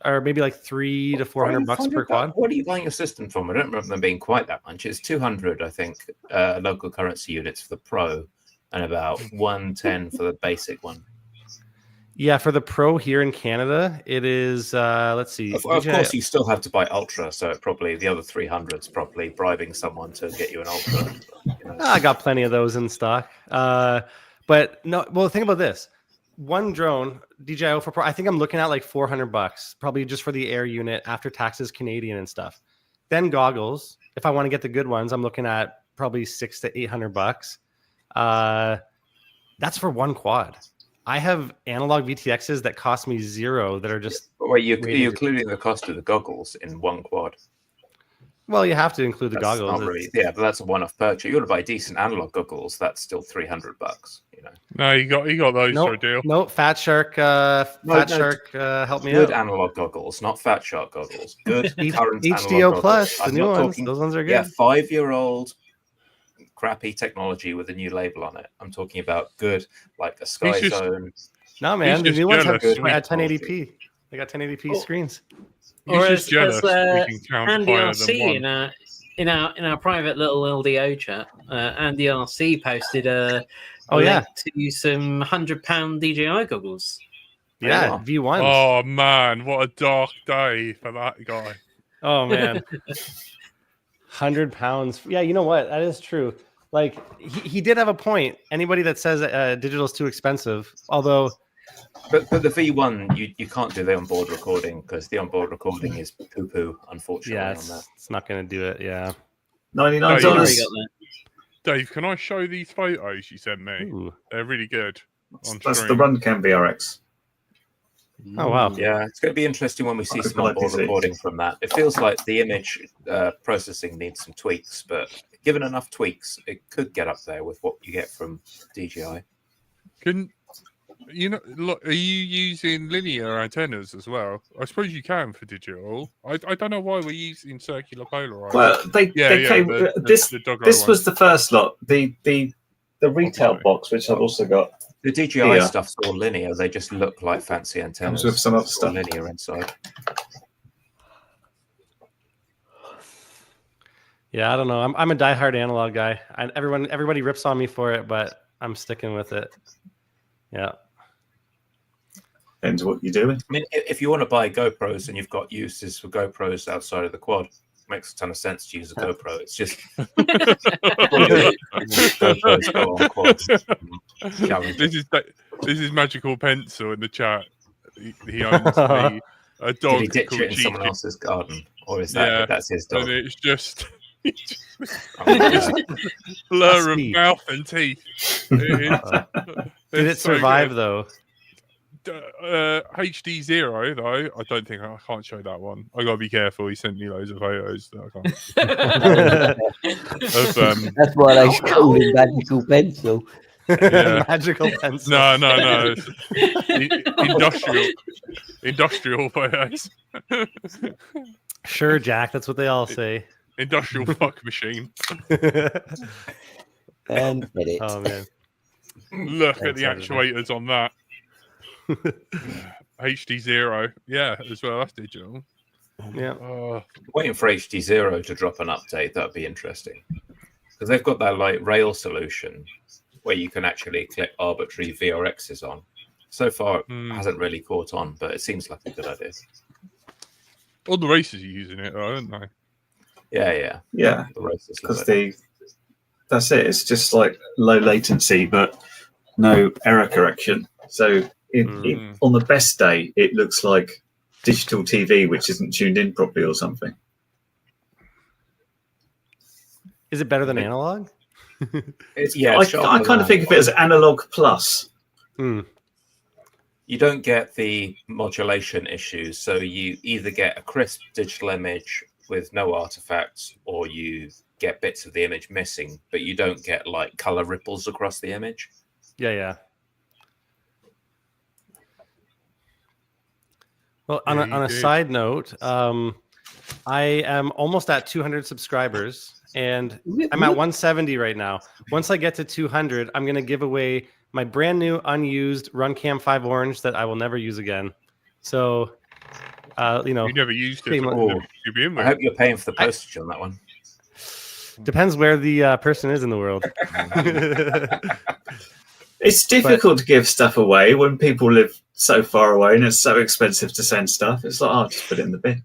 or maybe $300 to $400 per quad. What are you buying a system from? I don't remember them being quite that much. It's 200, I think, local currency units for the Pro, and about 110 for the basic one. Yeah, for the Pro here in Canada, it is. Let's see. Of course, you still have to buy Ultra, so probably the other 300's probably bribing someone to get you an Ultra. I got plenty of those in stock. But no, well, think about this. One drone, DJI for Pro, I think I'm looking at $400, probably just for the air unit after taxes, Canadian and stuff. Then goggles, if I want to get the good ones, I'm looking at probably $600 to $800. That's for one quad. I have analog VTXs that cost me $0 that are just. Well, you're including the cost of the goggles in one quad. Well, you have to include the goggles. Really, yeah, but that's a one-off purchase. You want to buy decent analog goggles. That's still $300. No, you got those for a deal. No, Fat Shark. Help me Good out. analog goggles, not Fat Shark goggles. Good current HDO Plus, goggles. the new ones. Those ones are good. Yeah, 5-year-old crappy technology with a new label on it. I'm talking about good, like a Sky Zone. No, man, the new ones have good at 1080p. They got 1080p screens. Or as we can count Andy higher RC than in our private little LDO chat, Andy RC posted a Oh, yeah. link to some £100 DJI goggles. Yeah, V1. Oh man, what a dark day for that guy. Oh man, £100. Yeah, you know what? That is true. He did have a point. Anybody that says digital is too expensive, although. But the V1, you can't do the onboard recording because the onboard recording is poo-poo, unfortunately. Yeah, on that. it's not going to do it. Yeah. $99. Dave, can I show these photos you sent me? Ooh. They're really good. That's the RunCam VRX. Oh wow. Yeah, it's going to be interesting when we see some onboard recording from that. It feels like the image processing needs some tweaks, but given enough tweaks, it could get up there with what you get from DJI. Look, are you using linear antennas as well? I suppose you can for digital. I don't know why we're using circular polarized. Well, they came. This was the first lot. The retail box, which I've also got. The DJI stuff's all linear. They just look like fancy antennas. Comes with some other stuff. Linear inside. Yeah, I don't know. I'm a diehard analog guy. Everybody rips on me for it, but I'm sticking with it. Yeah. Depends what you're doing. I mean, if you want to buy GoPros and you've got uses for GoPros outside of the quad, it makes a ton of sense to use a GoPro. It's just GoPros go on quads. This is Magical Pencil in the chat. He owns a dog. Did he ditch it in someone else's garden, or is that's his dog? And it's just blur of mouth and teeth. Did it survive though? HD 0 though. I don't think I can't show that one. I gotta be careful. He sent me loads of photos that I can't. That's why they call him Magical Pencil. Yeah. Magical Pencil. No. Industrial photos. Sure, Jack. That's what they all say. Industrial fuck machine. And edit. Oh man. Look at Thanks, the everybody. actuators on that. HD0. Yeah, as well. That's digital. Yeah. Waiting for HD0 to drop an update. That'd be interesting. Because they've got that like rail solution where you can actually click arbitrary VRXs on. So far, it hasn't really caught on, but it seems like a good idea. All the races are using it, though, aren't they? Yeah. Yeah, The races because love it. that's it. It's just like low latency, but no error correction. So on the best day, it looks like digital TV, which isn't tuned in properly or something. Is it better than analog? I kind of think of it as analog plus. You don't get the modulation issues, so you either get a crisp digital image with no artifacts, or you get bits of the image missing, but you don't get like color ripples across the image. Yeah. Well, on a side note, I am almost at 200 subscribers, and I'm at 170 right now. Once I get to 200, I'm going to give away my brand new unused RunCam 5 Orange that I will never use again. So, you never used it. I hope you're paying for the postage on that one. Depends where the person is in the world. It's difficult to give stuff away when people live so far away and it's so expensive to send stuff. It's like, I'll just put it in the bin.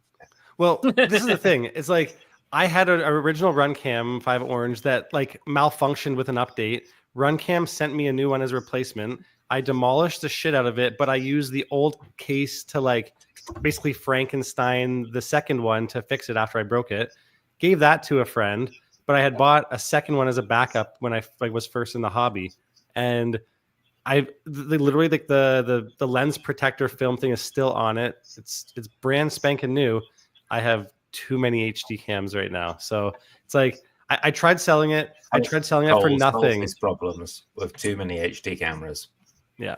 Well, this is the thing. It's like I had an original RunCam 5 Orange that like malfunctioned with an update. RunCam sent me a new one as a replacement. I demolished the shit out of it, but I used the old case to like basically Frankenstein the second one to fix it after I broke it. Gave that to a friend, but I had bought a second one as a backup when I was first in the hobby. And literally like the lens protector film thing is still on it. It's brand spanking new. I have too many HD cams right now, so it's like I tried selling it. I tried selling it for nothing. These problems with too many HD cameras. Yeah.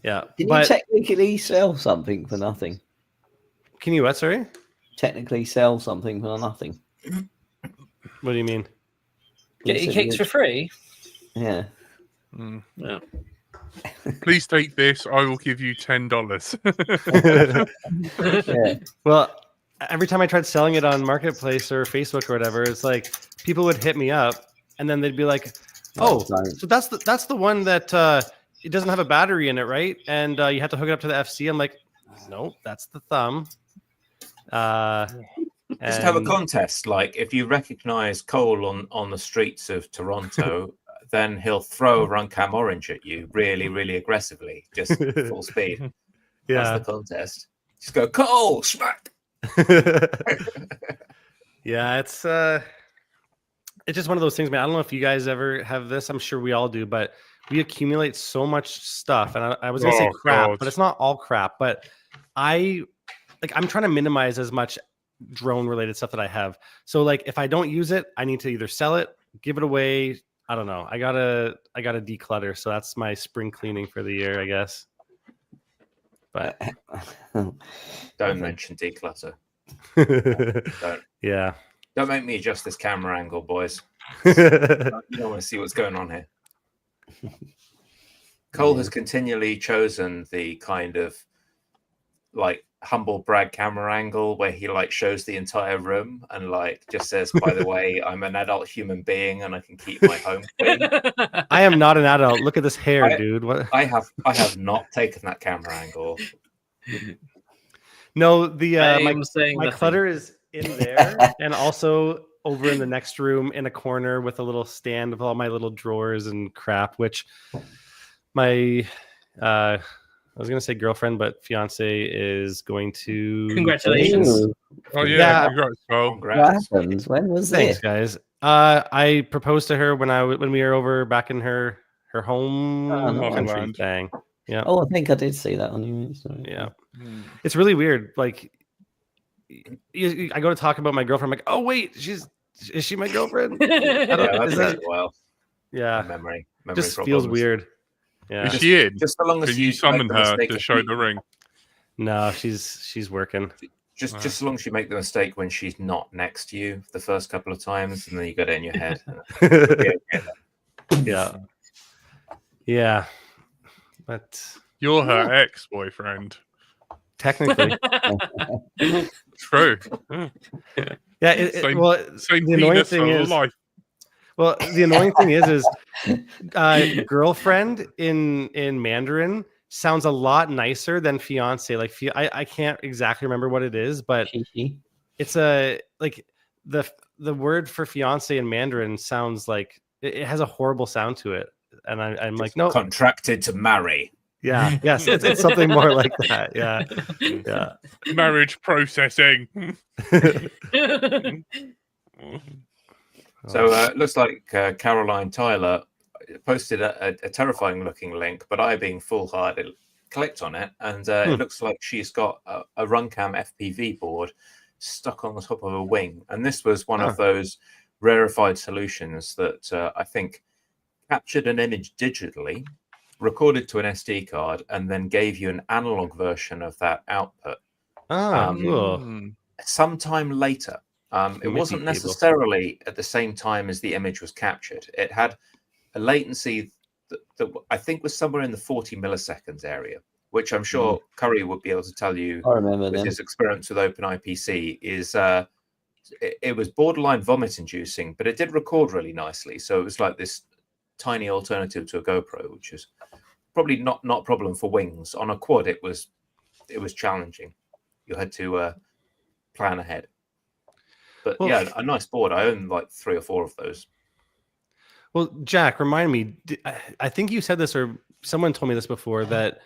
Can you technically sell something for nothing? Can you what? Sorry. Technically sell something for nothing. What do you mean? Get your cakes for free? Yeah. Yeah. Please take this. I will give you $10. Yeah. Well, every time I tried selling it on Marketplace or Facebook or whatever, it's like people would hit me up and then they'd be like, "Oh, so that's the one that it doesn't have a battery in it, right? And you have to hook it up to the FC." I'm like, "No, that's the thumb." Just have a contest. Like if you recognize Cole on the streets of Toronto, then he'll throw a RunCam Orange at you really, really aggressively, just full speed. Yeah. That's the contest. Just go, Cole, smack. Yeah, it's just one of those things, man. I don't know if you guys ever have this. I'm sure we all do, but we accumulate so much stuff. And I was gonna say crap, but it's not all crap. But I'm trying to minimize as much drone related stuff that I have. So like if I don't use it, I need to either sell it, give it away. I don't know. I gotta declutter. So that's my spring cleaning for the year, I guess. But don't mention declutter. Don't. Yeah. Don't make me adjust this camera angle, boys. You don't want to see what's going on here. Cole has continually chosen the kind of like humble brag camera angle where he like shows the entire room and like just says, by the way, I'm an adult human being and I can keep my home clean. I am not an adult. Look at this hair, dude. What? I have not taken that camera angle. No, the my nothing. clutter is in there and also over in the next room in a corner with a little stand with all my little drawers and crap, which my I was gonna say girlfriend, but fiance is going to. Congratulations! Oh yeah, congrats, Cole. Congrats. What happened? When was Thanks, this? guys. I proposed to her when we were over back in her home country Motherland. thing. Yeah. Oh, I think I did see that on your Instagram. Yeah. It's really weird. Like, I go to talk about my girlfriend. I'm like, oh wait, is she my girlfriend? That's a while. Yeah. Memory Just problems. feels weird. Yeah. Is she in? Just so long as Can you summon her to show the ring? No, she's working. Just as long as you make the mistake when she's not next to you the first couple of times, and then you get it in your head. Yeah. But You're her ex-boyfriend. technically, True. yeah. Same The annoying penis thing for is, life. well, the annoying thing is, girlfriend in Mandarin sounds a lot nicer than fiance. Like, I can't exactly remember what it is, but it's like the word for fiance in Mandarin sounds like it has a horrible sound to it, and I'm like, no, Contracted to marry. yeah, yes, it's something more like that. Yeah, yeah. Marriage processing. So it looks like Caroline Tyler posted a terrifying looking link, but I, being foolhardy, clicked on it, and it looks like she's got a Runcam FPV board stuck on the top of a wing. And this was one of those rarefied solutions that I think captured an image digitally, recorded to an SD card, and then gave you an analog version of that output. Cool. Sometime later. It wasn't necessarily at the same time as the image was captured. It had a latency that I think was somewhere in the 40 milliseconds area, which I'm sure Curry would be able to tell you with his experience with OpenIPC is it was borderline vomit inducing, but it did record really nicely. So it was like this tiny alternative to a GoPro, which is probably not a problem for wings. On a quad, it was challenging. You had to plan ahead. But yeah, a nice board. I own like 3 or 4 of those. Well, Jack, remind me. I think you said this, or someone told me this before, that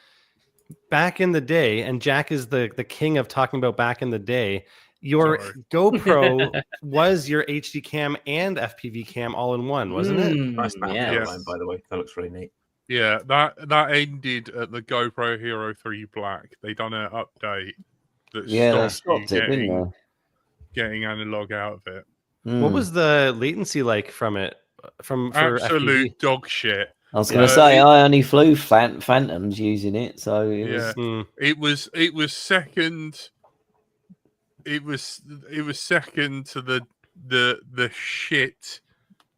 back in the day, and Jack is the king of talking about back in the day, your GoPro was your HD cam and FPV cam all in one, wasn't it? Nice map outline, by the way. That looks really neat. Yeah, that ended at the GoPro Hero 3 Black. They done an update that stopped it, getting analog out of it. What was the latency like from it? For absolute FPV? dog shit. I was going to say I only flew Phantoms using it, so it was second. It was second to the shit.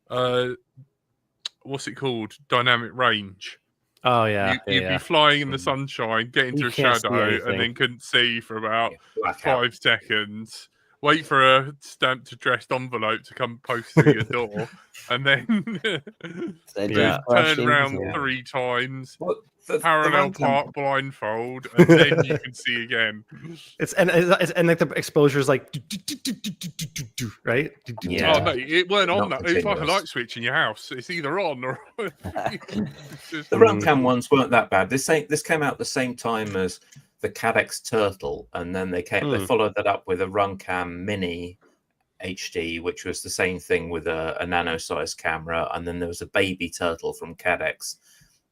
What's it called? Dynamic range. Oh yeah, you'd be flying in the sunshine, get into a shadow, and then couldn't see for about 5 seconds. Wait for a stamped addressed envelope to come post through your door, and then turn around 3 times, parallel park blindfold, and then you can see again. It's like the exposure is like right. Yeah. Oh no, it weren't on that. It's like a light switch in your house. It's either on or. The Runcam ones weren't that bad. This came out the same time as the Cadex Turtle, and then they followed that up with a Runcam Mini HD, which was the same thing with a nano-sized camera, and then there was a baby Turtle from Cadex,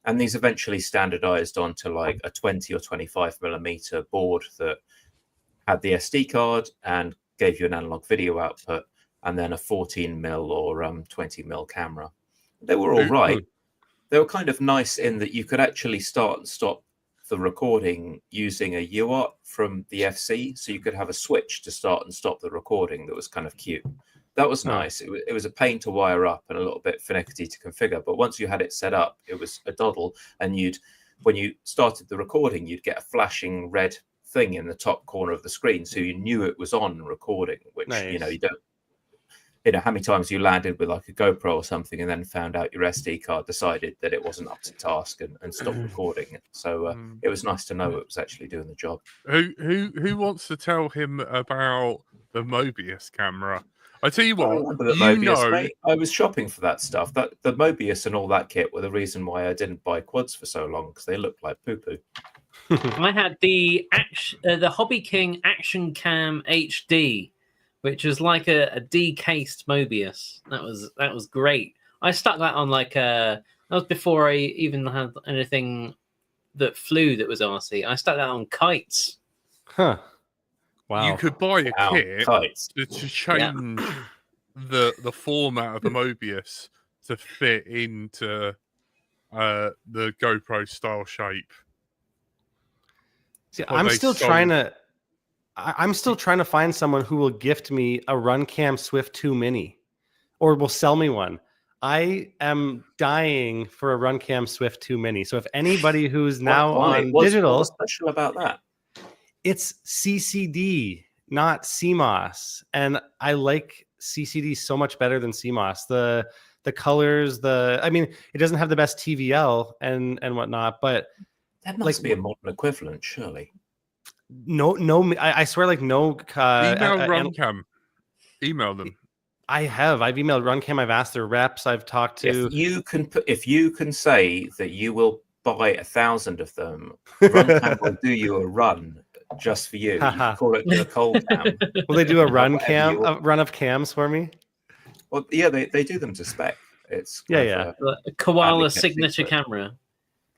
and these eventually standardized onto like a 20 or 25 millimeter board that had the SD card and gave you an analog video output, and then a 14 mil or 20 mil camera. They were all right. They were kind of nice in that you could actually start and stop the recording using a UART from the FC, so you could have a switch to start and stop the recording. That was kind of cute. That was nice. It was a pain to wire up and a little bit finicky to configure, but once you had it set up, it was a doddle. And when you started the recording, you'd get a flashing red thing in the top corner of the screen, so you knew it was on recording. Which you don't. How many times you landed with like a GoPro or something and then found out your SD card decided that it wasn't up to task and stopped recording. So it was nice to know it was actually doing the job. Who wants to tell him about the Mobius camera? I tell you what, I was shopping for that stuff. That the Mobius and all that kit were the reason why I didn't buy quads for so long, because they looked like poo-poo. I had the Hobby King Action Cam HD, which was like a decased Mobius. That was great. I stuck that on that was before I even had anything that flew that was RC. I stuck that on kites. Huh. Wow. You could buy a kit to change the format of the Mobius to fit into the GoPro style shape. See, I'm still trying to I'm still trying to find someone who will gift me a Runcam Swift 2 Mini, or will sell me one. I am dying for a Runcam Swift 2 Mini. So if anybody who's now on digital, what's special about that? It's CCD, not CMOS, and I like CCD so much better than CMOS. The colors, I mean, it doesn't have the best TVL and whatnot, but that must be a modern equivalent, surely. No, I swear, like no. Email Runcam. Email them. I've emailed Runcam. I've asked their reps. I've talked to. If you can say that you will buy 1,000 of them, Runcam will do you a run just for you. You can call it the cold cam. Will they do a run of cams for me? Well, yeah, they do them to spec. It's a koala signature camera.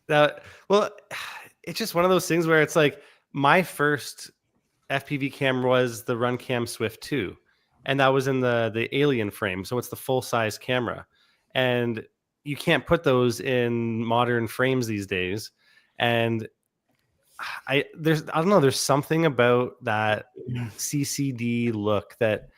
Well, it's just one of those things where it's like my first FPV camera was the Runcam Swift 2, and that was in the Alien frame, so it's the full size camera, and you can't put those in modern frames these days. And I don't know, there's something about that CCD look that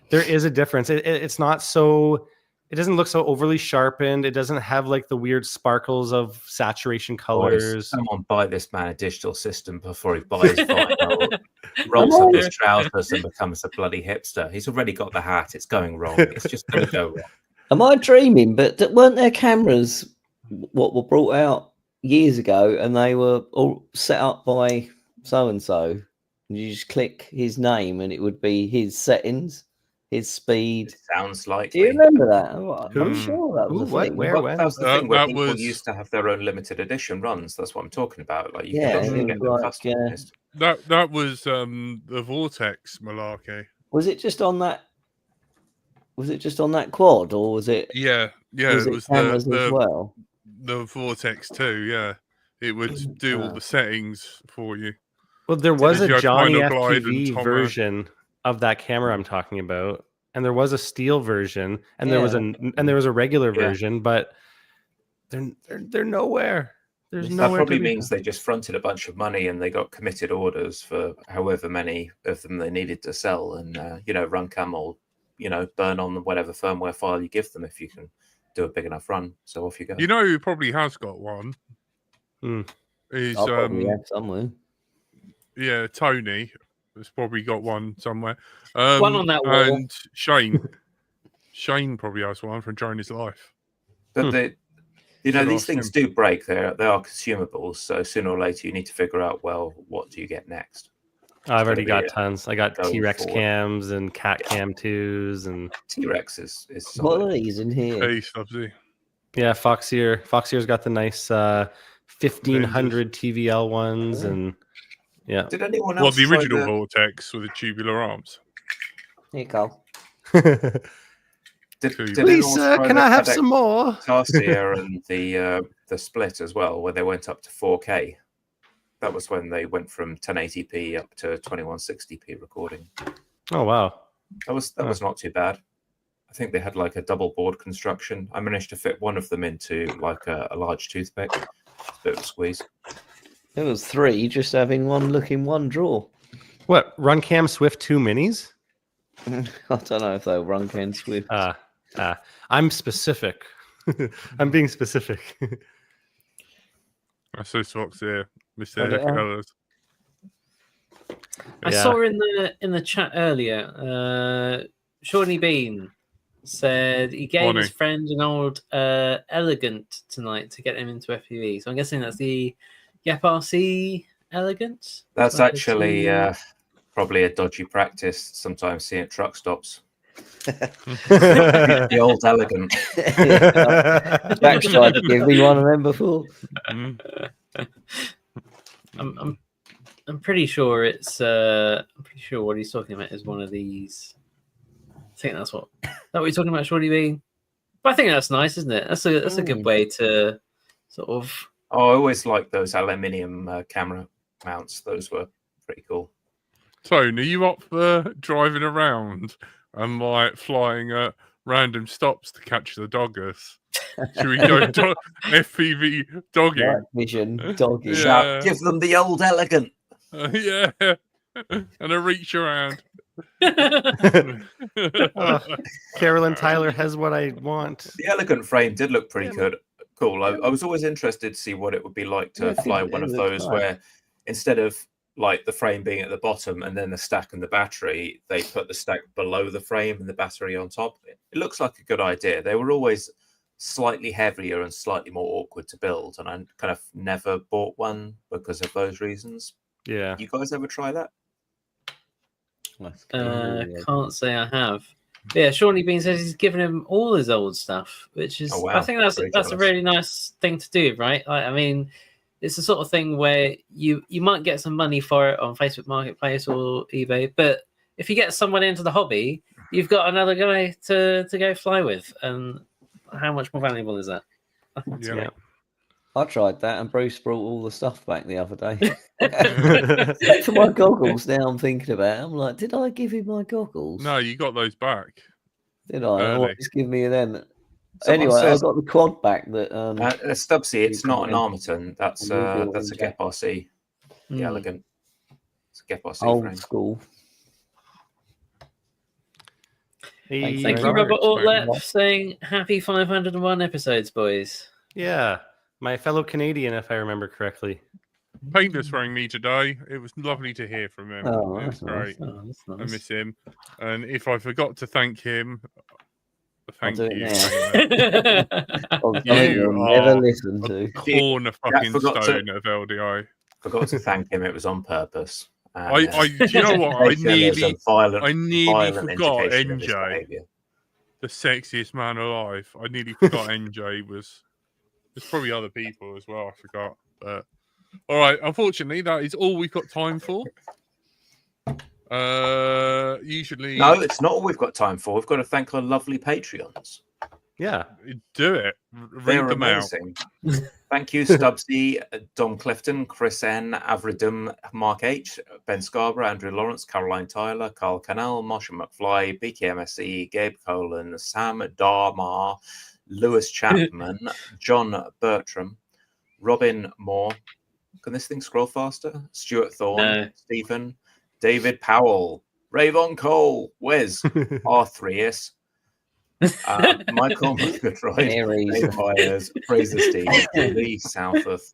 there is a difference. It's not so. It doesn't look so overly sharpened. It doesn't have like the weird sparkles of saturation colors. Someone buy this man a digital system before he buys vinyl, rolls up his trousers and becomes a bloody hipster. He's already got the hat. It's going wrong. It's just going to go wrong. Am I dreaming? But weren't there cameras what were brought out years ago, and they were all set up by so and so? You just click his name, and it would be his settings. His speed. It sounds like. Do you remember that? I'm sure that was a thing. Where? That was the thing where people used to have their own limited edition runs. That's what I'm talking about. Like you can get them customized. That was the Vortex malarkey. Was it just on that? Was it just on that quad, or was it? Yeah. Was it cameras as well? The Vortex 2, yeah. It would do all the settings for you. Well, there was a Johnny FPV version of that camera I'm talking about, and there was a steel version, and there was a regular version, but they're nowhere. There's nowhere. That probably means they just fronted a bunch of money and they got committed orders for however many of them they needed to sell, and Runcam will burn on whatever firmware file you give them if you can do a big enough run. So off you go. You know who probably has got one? Is I'll probably have somewhere. Yeah, Tony has probably got one somewhere. One on that wall. And Shane probably has one from During His Life. But these things do break. They are consumables. So sooner or later, you need to figure out, well, what do you get next? I've already got tons. I got T-Rex cams and Cat Cam 2s, and T-Rex is what are these in here? Hey, Stubbsy. Yeah, Foxeer's got the nice 1500 TVL ones, and yeah. Did anyone else? Well, the original Vortex with the tubular arms. Here you go. Lisa, can I have some more? Tarsier and the split as well, where they went up to 4K. That was when they went from 1080p up to 2160p recording. Oh wow, that was not too bad. I think they had like a double board construction. I managed to fit one of them into like a large toothpick. It's a bit of a squeeze. It was 3 just having one look in one drawer. What, Runcam Swift 2 minis? I don't know if they were Runcam Swift. I'm specific. I'm being specific. I saw Fox here, Mr. Colors. I saw in the chat earlier, Shawnee Bean said he gave his friend an old Elegant tonight to get him into FPV. So I'm guessing that's the Yep RC Elegant. That's actually probably a dodgy practice. Sometimes seeing at truck stops. The old Elegant. Jack's tried to give me one of them before. I'm pretty sure it's. I'm pretty sure what he's talking about is one of these. I think that's what you're talking about, Shorty B. But I think that's nice, isn't it? That's a good way to sort of. Oh, I always liked those aluminium camera mounts. Those were pretty cool. Tony, are you up for driving around and like flying at random stops to catch the doggers? Should we go FPV dogging? Night vision dogging. Yeah. Give them the old Elegant. Yeah. and a reach around. Oh, Carolyn Tyler has what I want. The elegant frame did look pretty good. Cool. I was always interested to see what it would be like to fly one of those where instead of like the frame being at the bottom and then the stack and the battery, they put the stack below the frame and the battery on top. It looks like a good idea. They were always slightly heavier and slightly more awkward to build, and I kind of never bought one because of those reasons. Yeah. You guys ever try that? Can't say I have. Yeah, Shawnee Bean says he's given him all his old stuff, which is I think that's a really nice thing to do, right? I mean, it's the sort of thing where you might get some money for it on Facebook Marketplace or eBay, but if you get someone into the hobby, you've got another guy to go fly with, and how much more valuable is that? Yeah. I tried that, and Bruce brought all the stuff back the other day. For my goggles, now I'm thinking about it. I'm like, did I give him my goggles? No, you got those back. Did I? Early. Just give me them. Someone Anyway, says- I got the quad back that. Stubbsy, it's not an Armaton. That's a Jack. Gep RC. The elegant. It's a Gep RC Old frame. school. Hey, Thank you, Robert Ortlep, saying happy 501 episodes, boys. Yeah, my fellow Canadian, if I remember correctly. Paintless rang me today. It was lovely to hear from him. Oh, it was that's nice. great. Oh, that's I nice. miss him. And if I forgot to thank him, thank do it you. now. You I'll never are listen a to. corner fucking forgot stone of LDI. Forgot to thank him. It was on purpose. Do you know what? I nearly forgot indication of his NJ, behaviour. the sexiest man alive. I nearly forgot NJ was. There's probably other people as well. I forgot. But all right. Unfortunately, that is all we've got time for. Usually, No, it's not all we've got time for. We've got to thank our lovely Patreons. Yeah. do it. They're Read them amazing. Thank you, Stubbsy, Dom Clifton, Chris N, Avridum, Mark H, Ben Scarborough, Andrew Lawrence, Caroline Tyler, Carl Canal, Marsha McFly, BKMSE, Gabe Colan, Sam Darmar, Lewis Chapman, John Bertram, Robin Moore. Can this thing scroll faster? Stuart Thorne, No. Stephen, David Powell, Rayvon Cole, Wes, R3S, Michael McGoodroyd, Aries. Dave Myers, Fraser Steve, Lee Southworth,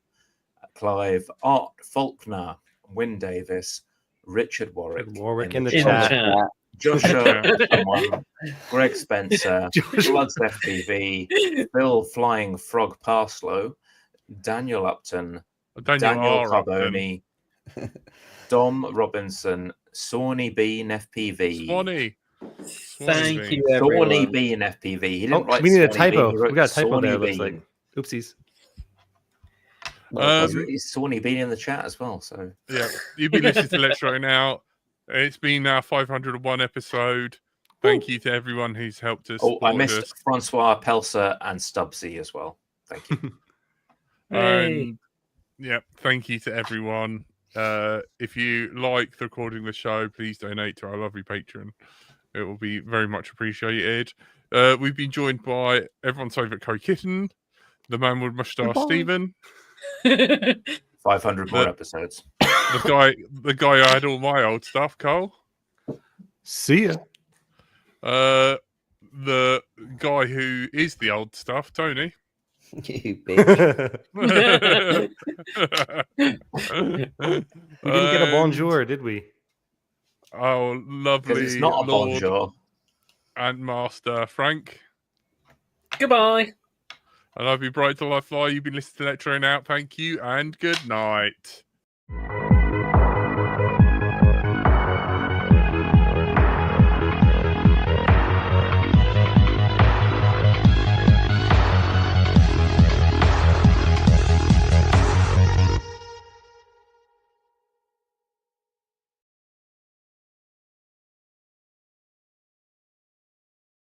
Clive, Art Faulkner, Wynne Davis, Richard Warwick in the In chat. the chat. Joshua, someone, Greg Spencer, Bloods FPV, Bill Flying Frog Parslow, Daniel Upton, Daniel R. Upton. Carboni, Dom Robinson, Sawney Bean FPV. Swanee. Thank you, Sawney everyone. Bean FPV. He didn't Oh, write we need a Sawney typo. Bean, he wrote We got a typo Sawney there, it looks Bean. like. Oopsies. He's Sawney Bean in the chat as well. So Yeah, you've been listening to Let's Right Now. It's been our 501 episode. Thank you to everyone who's helped us. I supported missed us. Francois Pelser and Stubbsy as well. Thank you. Hey. And yeah, thank you to everyone. If you like the recording of the show, please donate to our lovely Patreon. It will be very much appreciated. We've been joined by everyone's favourite co-kitten, the man with moustache, Stephen. 500 more episodes. The guy who had all my old stuff, Cole. See ya. The guy who is the old stuff, Tony. You bitch. We didn't get a bonjour, did we? Oh, lovely Because it's not a Lord bonjour. and Master Frank. Goodbye. And I've been Bright Till I Fly. You've been listening to Electro Out. Thank you and good night.